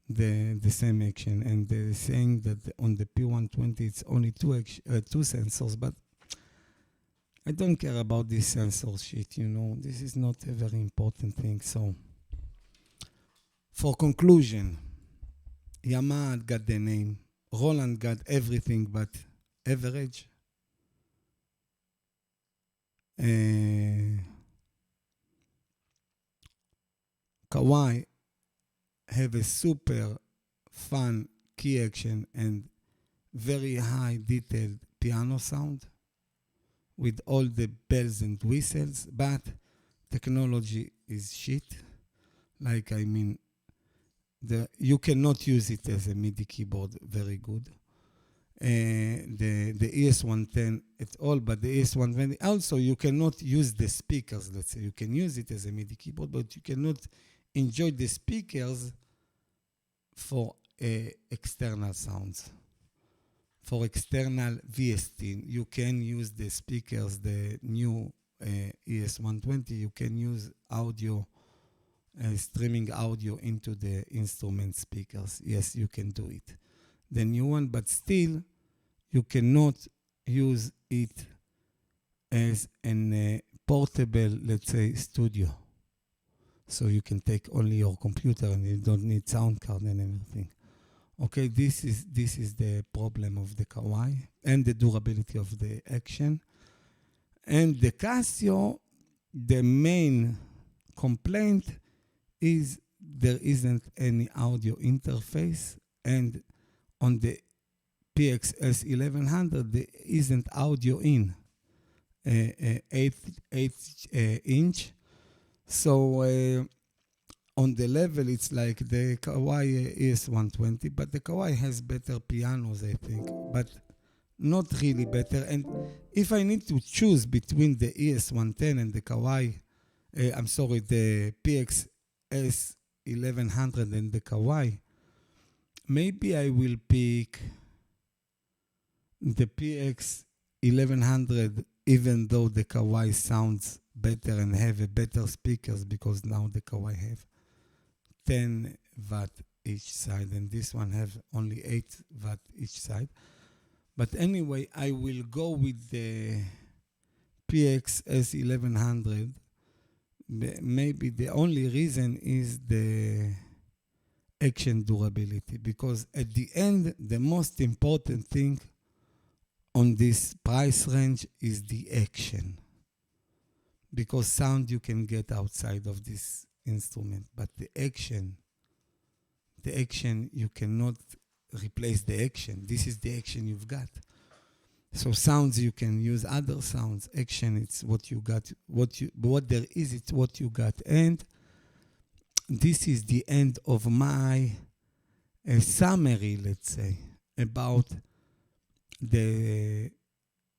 the same action. And they're saying that on the P120, it's only 2 sensors, but I don't care about this sensor shit, This is not a very important thing. So, for conclusion, Yamaha got the name. Roland got everything but average. Kawai have a super fun key action and very high detailed piano sound with all the bells and whistles, but technology is shit. You cannot use it as a MIDI keyboard very good. The ES110 at all, but the ES120, also you cannot use the speakers, let's say. You can use it as a MIDI keyboard, but you cannot enjoy the speakers for external sounds. For external VST, you can use the speakers, the new ES120, you can use audio, streaming audio into the instrument speakers. Yes, you can do it. The new one, but still, you cannot use it as a portable, let's say, studio. So you can take only your computer and you don't need sound card and everything. Okay, this is the problem of the Kawai and the durability of the action. And the Casio, the main complaint is there isn't any audio interface, and on the Px-S1000 there isn't audio in 8 inch. So on the level, it's like the Kawai ES120, but the Kawai has better pianos, I think, but not really better. And if I need to choose between the ES110 and the Kawai, the Px-S1000 and the Kawai, maybe I will pick the Px-1100, even though the Kawai sounds better and have a better speakers, because now the Kawai have 10 watt each side, and this one have only 8 watt each side. But anyway, I will go with the Px-S1100. Maybe the only reason is the action durability, because at the end, the most important thing on this price range is the action. Because sound you can get outside of this instrument, but the action, you cannot replace the action. This is the action you've got. So sounds, you can use other sounds. Action, it's what you got. What there is, it's what you got. And this is the end of my summary, let's say, about the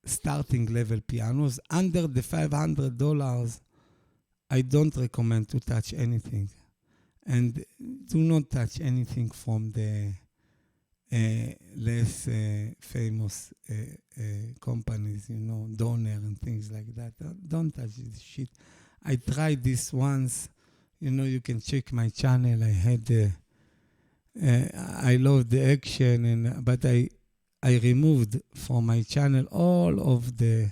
starting level pianos. Under the $500, I don't recommend to touch anything. And do not touch anything from the less famous companies, you know, Donor and things like that. Don't touch this shit. I tried this once. You know, you can check my channel. I had, I love the action, but I removed from my channel all of the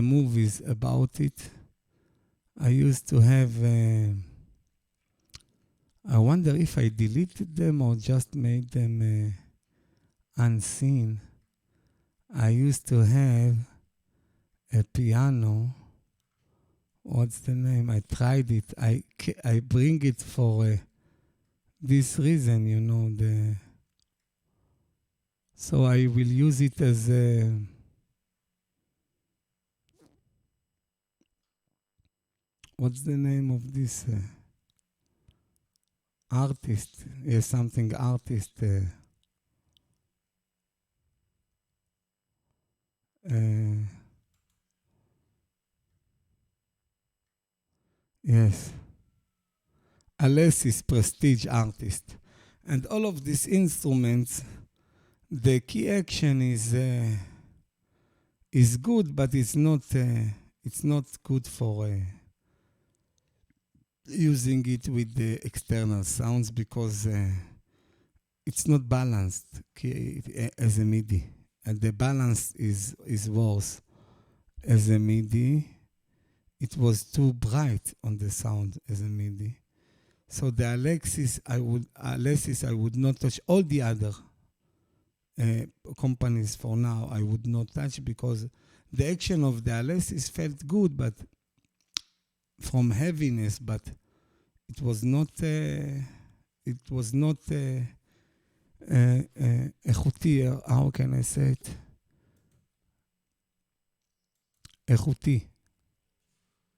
movies about it. I used to have. I wonder if I deleted them or just made them unseen. I used to have a piano. What's the name? I tried it. I bring it for this reason, you know. So I will use it as a... What's the name of this artist? Yes, something artist. Yes. Alessis Prestige Artist. And all of these instruments, the key action is good, but it's not good for using it with the external sounds because it's not balanced as a MIDI. And the balance is worse as a MIDI. It was too bright on the sound as a MIDI. So the Alessis I would not touch. All the other companies for now I would not touch because the action of the Alessis felt good, but from heaviness, but it was not איכותי, how can I say it? איכותי.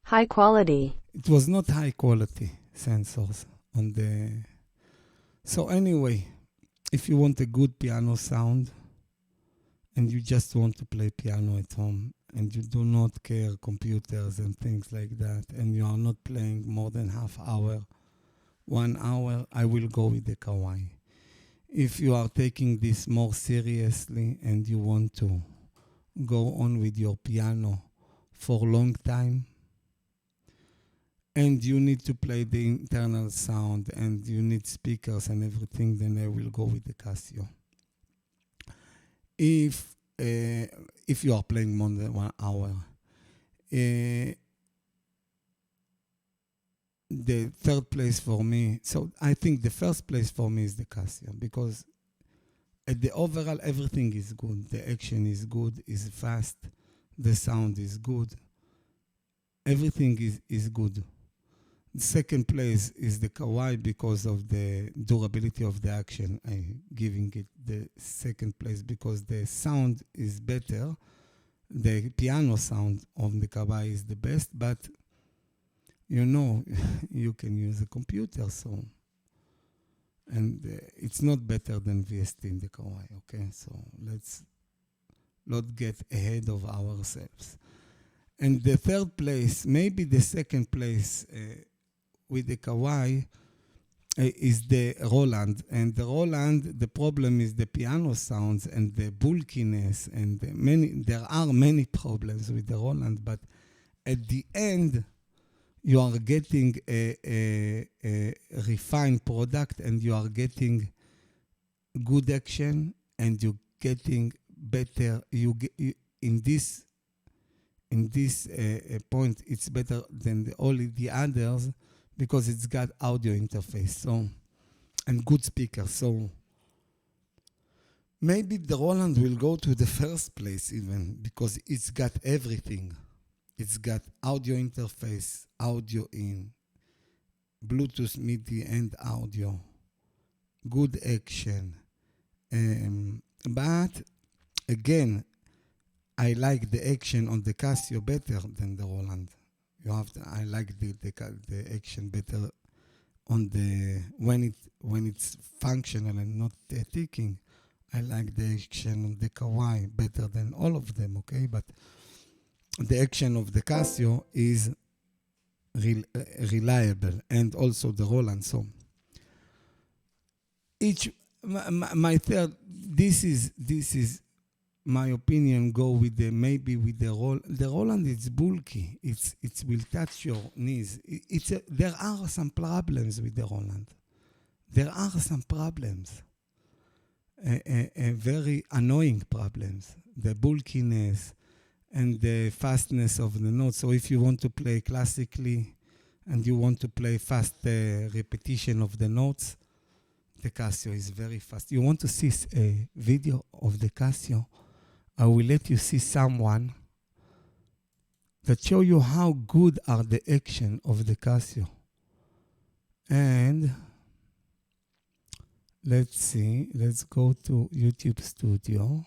High quality. It was not high quality sensors on the... So anyway, if you want a good piano sound and you just want to play piano at home and you do not care computers and things like that and you are not playing more than half hour, 1 hour, I will go with the Kawai. If you are taking this more seriously and you want to go on with your piano for a long time, and you need to play the internal sound and you need speakers and everything, then I will go with the Casio. If you are playing more than 1 hour, the third place for me, so I think the first place for me is the Casio because at the overall everything is good. The action is good, is fast, the sound is good, everything is good. The second place is the Kawai because of the durability of the action. I'm giving it the second place because the sound is better. The piano sound of the Kawai is the best, but you know, you can use a computer, so... And it's not better than VST in the Kawai, okay? So let's not get ahead of ourselves. And the third place, maybe the second place with the Kawai is the Roland. And the Roland, the problem is the piano sounds and the bulkiness and there are many problems with the Roland, but at the end, you are getting a refined product and you are getting good action and you're getting better. In this point, it's better than all the others because it's got audio interface, so, and good speakers. So maybe the Roland will go to the first place even because it's got everything. It's got audio interface, audio in, Bluetooth, MIDI, and audio. Good action. But again, I like the action on the Casio better than the Roland. I like the action better on the when it's functional and not ticking. I like the action on the Kawai better than all of them. Okay, but the action of the Casio is reliable, and also the Roland. So my third, this is my opinion, go with maybe with the Roland. The Roland is bulky. It will touch your knees. There are some problems with the Roland. There are some problems, very annoying problems. The bulkiness and the fastness of the notes. So if you want to play classically and you want to play fast repetition of the notes, the Casio is very fast. You want to see a video of the Casio? I will let you see someone that show you how good are the action of the Casio. And let's see, let's go to YouTube Studio.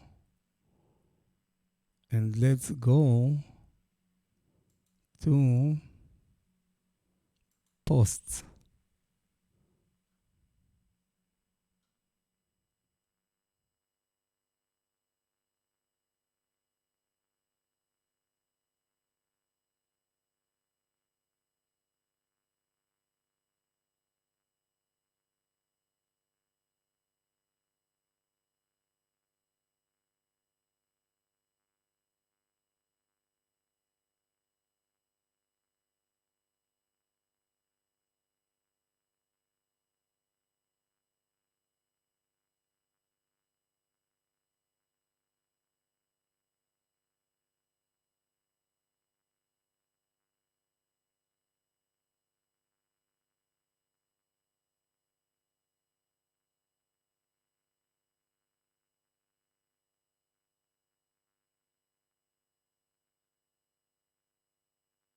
And let's go to posts.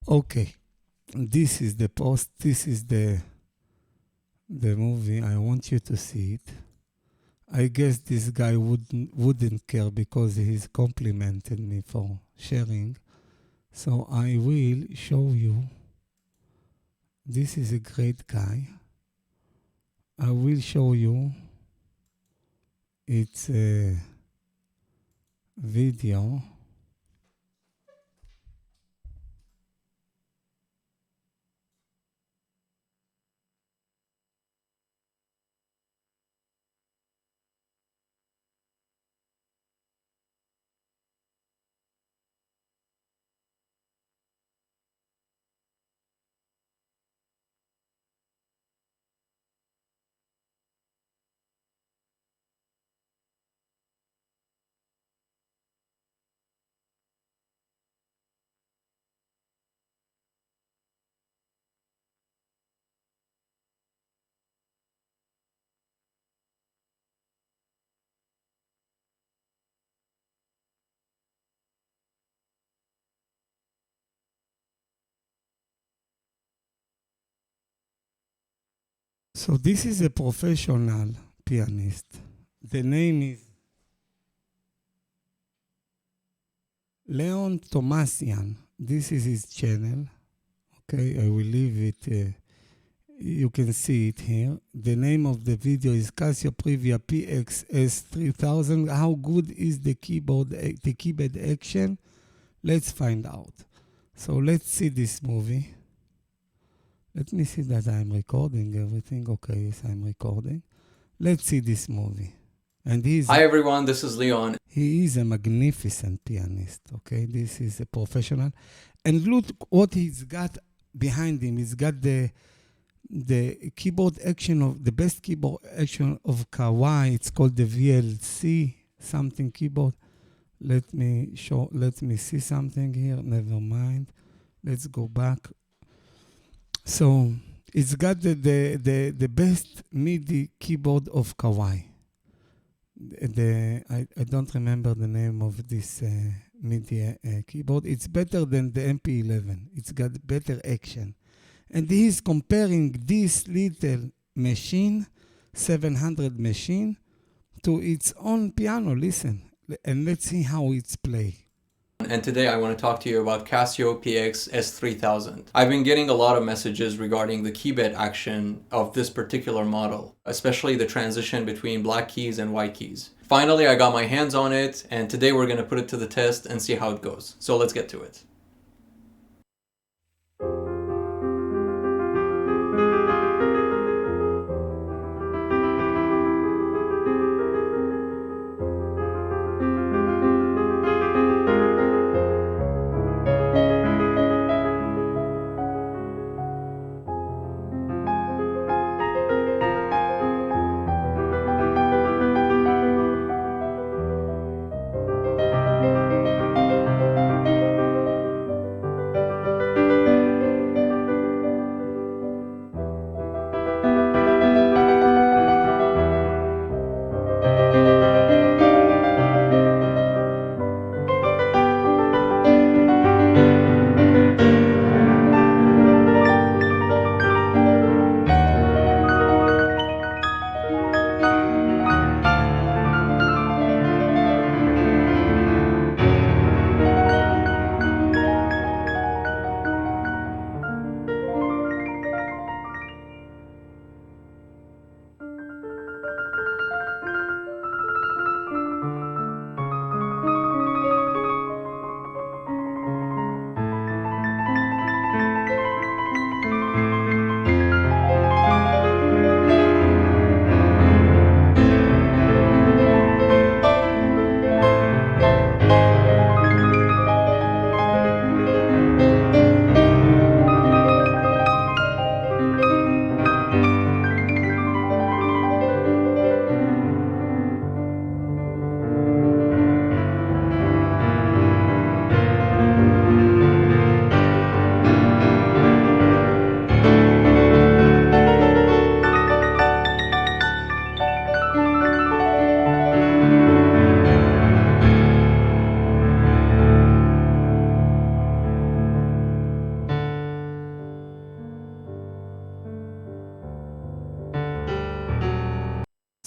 Okay, this is the post. This is the movie. I want you to see it. I guess this guy wouldn't care because he's complimented me for sharing. So I will show you. This is a great guy. I will show you. It's a video. So this is a professional pianist. The name is Leon Tomasian. This is his channel. Okay, I will leave it. You can see it here. The name of the video is Casio Previa Px-S1000. How good is the keyboard action? Let's find out. So let's see this movie. Let me see that I'm recording everything. Okay, yes, I'm recording. Let's see this movie. And Hi everyone, this is Leon. He is a magnificent pianist, okay? This is a professional. And look what he's got behind him. He's got the keyboard action of the best keyboard action of Kawai. It's called the VLC something keyboard. Let me see something here. Never mind. Let's go back. So it's got the best MIDI keyboard of Kawai. I don't remember the name of this MIDI keyboard. It's better than the MP11. It's got better action. And he's comparing this little machine, 700 machine, to its own piano. Listen, and let's see how it's played. And today I want to talk to you about Casio Px-S1000. I've been getting a lot of messages regarding the keybed action of this particular model, especially the transition between black keys and white keys. Finally, I got my hands on it, and today we're going to put it to the test and see how it goes. So let's get to it.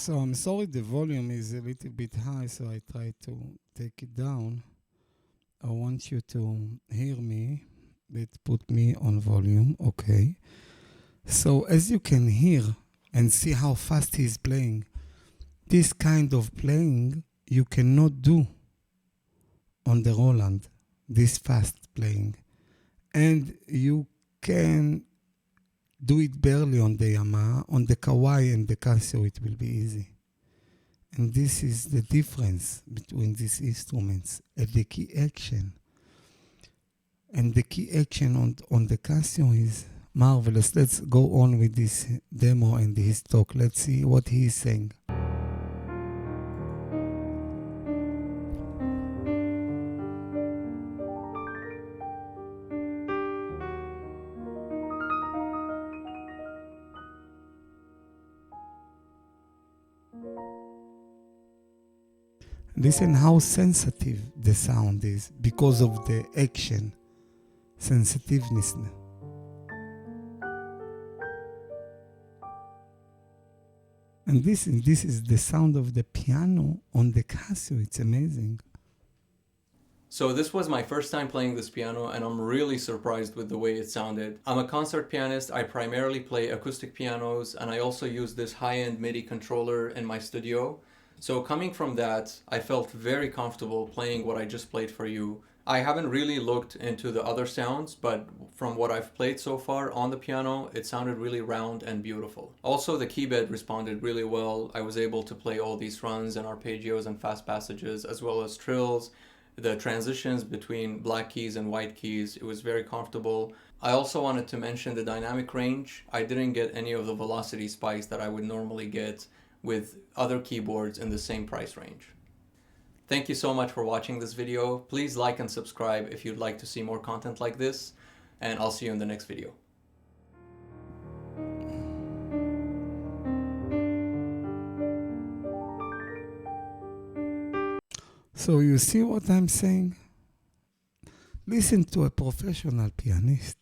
So I'm sorry the volume is a little bit high, so I try to take it down. I want you to hear me, but put me on volume, okay. So as you can hear and see how fast he's playing, this kind of playing you cannot do on the Roland, this fast playing. And you can do it barely on the Yamaha. On the Kawai and the Casio it will be easy. And this is the difference between these instruments and the key action. And the key action on the Casio is marvelous. Let's go on with this demo and his talk. Let's see what he is saying. Listen how sensitive the sound is because of the action, sensitiveness. And this is the sound of the piano on the Casio. It's amazing. So this was my first time playing this piano, and I'm really surprised with the way it sounded. I'm a concert pianist. I primarily play acoustic pianos, and I also use this high-end MIDI controller in my studio. So coming from that, I felt very comfortable playing what I just played for you. I haven't really looked into the other sounds, but from what I've played so far on the piano, it sounded really round and beautiful. Also, the keybed responded really well. I was able to play all these runs and arpeggios and fast passages, as well as trills. The transitions between black keys and white keys, it was very comfortable. I also wanted to mention the dynamic range. I didn't get any of the velocity spikes that I would normally get with other keyboards in the same price range. Thank you so much for watching this video. Please like and subscribe if you'd like to see more content like this, and I'll see you in the next video. So you see what I'm saying? Listen to a professional pianist.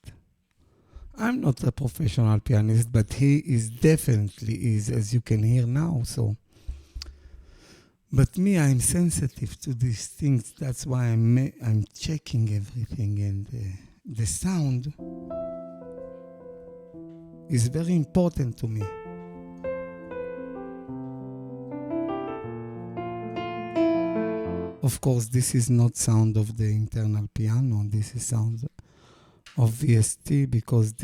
I'm not a professional pianist, but he is definitely is, as you can hear now. So, but me, I'm sensitive to these things. That's why I'm checking everything, and the sound is very important to me. Of course, this is not sound of the internal piano. This is sound of VST, because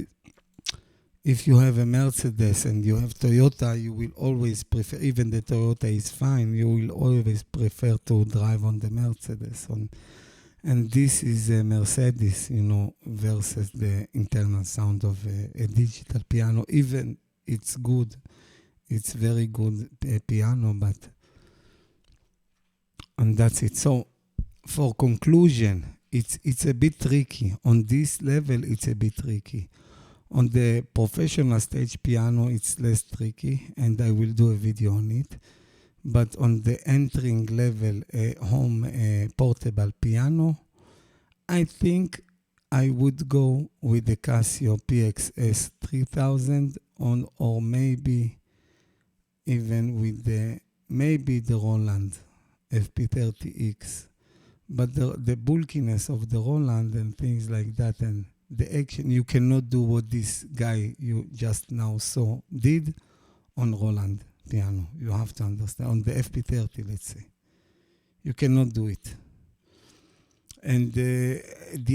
if you have a Mercedes and you have Toyota, you will always prefer, even the Toyota is fine, you will always prefer to drive on the Mercedes. And this is a Mercedes, you know, versus the internal sound of a digital piano. Even it's good, it's very good piano, but, and that's it. So for conclusion, it's a bit tricky. On this level, it's a bit tricky. On the professional stage piano, it's less tricky, and I will do a video on it. But on the entering level home portable piano, I think I would go with the Casio Px-S1000 or maybe even with the Roland FP30X. But the bulkiness of the Roland and things like that, and the action, you cannot do what this guy you just now saw did on Roland piano. You have to understand. On the FP30, let's say. You cannot do it. And the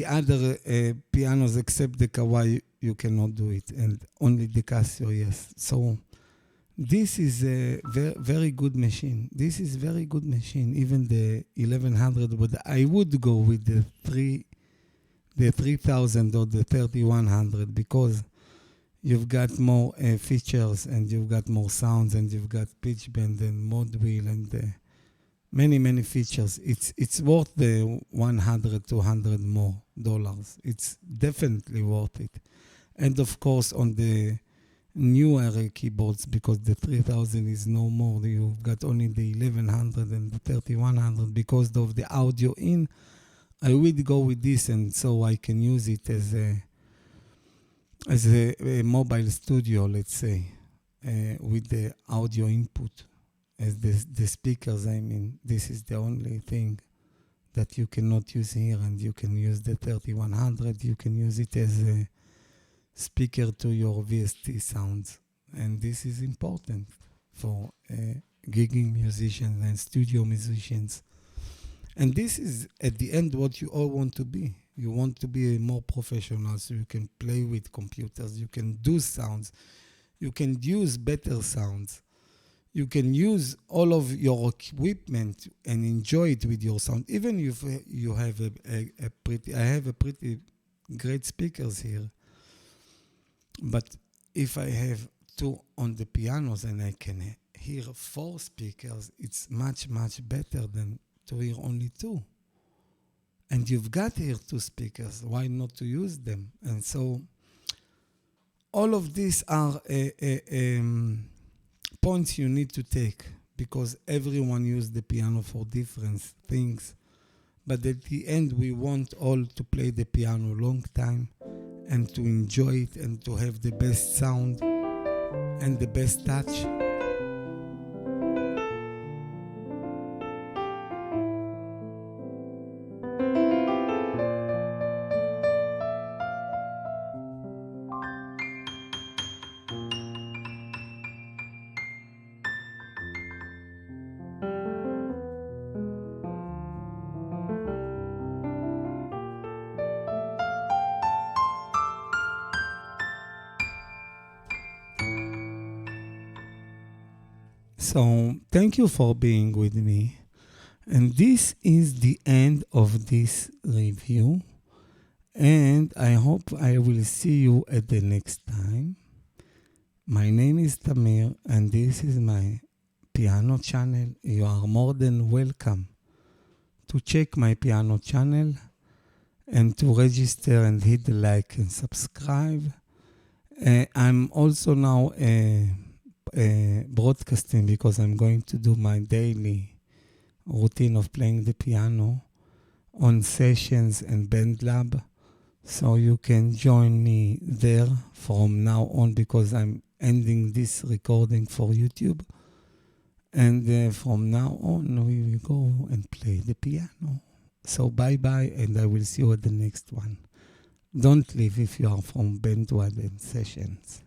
other pianos, except the Kawai, you cannot do it. And only the Casio, yes. So this is a very good machine. This is very good machine. Even the 1100, but I would go with the 3000 or the 3100, because you've got more features, and you've got more sounds, and you've got pitch bend and mod wheel, and many features. It's worth the $100-200 more. It's definitely worth it. And of course, on the newer keyboards, because the 3000 is no more, you've got only the 1100 and the 3100. Because of the audio in, I would go with this, and so I can use it as a mobile studio, let's say, with the audio input. as the speakers, I mean, this is the only thing that you cannot use here, and you can use the 3100, you can use it as a speaker to your VST sounds. And this is important for gigging musicians and studio musicians. And this is, at the end, what you all want to be. You want to be more professional, so you can play with computers, you can do sounds, you can use better sounds. You can use all of your equipment and enjoy it with your sound. Even if you have I have a pretty great speakers here. But if I have 2 on the pianos and I can hear 4 speakers, it's much, much better than to hear only 2. And you've got here 2 speakers, why not to use them? And so all of these are points you need to take, because everyone uses the piano for different things. But at the end, we want all to play the piano a long time and to enjoy it and to have the best sound and the best touch. So thank you for being with me. And this is the end of this review. And I hope I will see you at the next time. My name is Tamir, and this is my piano channel. You are more than welcome to check my piano channel and to register and hit the like and subscribe. I'm also now broadcasting, because I'm going to do my daily routine of playing the piano on sessions and band lab. So you can join me there from now on, because I'm ending this recording for YouTube. And from now on, we will go and play the piano. So bye-bye, and I will see you at the next one. Don't leave if you are from Bandwagon Sessions.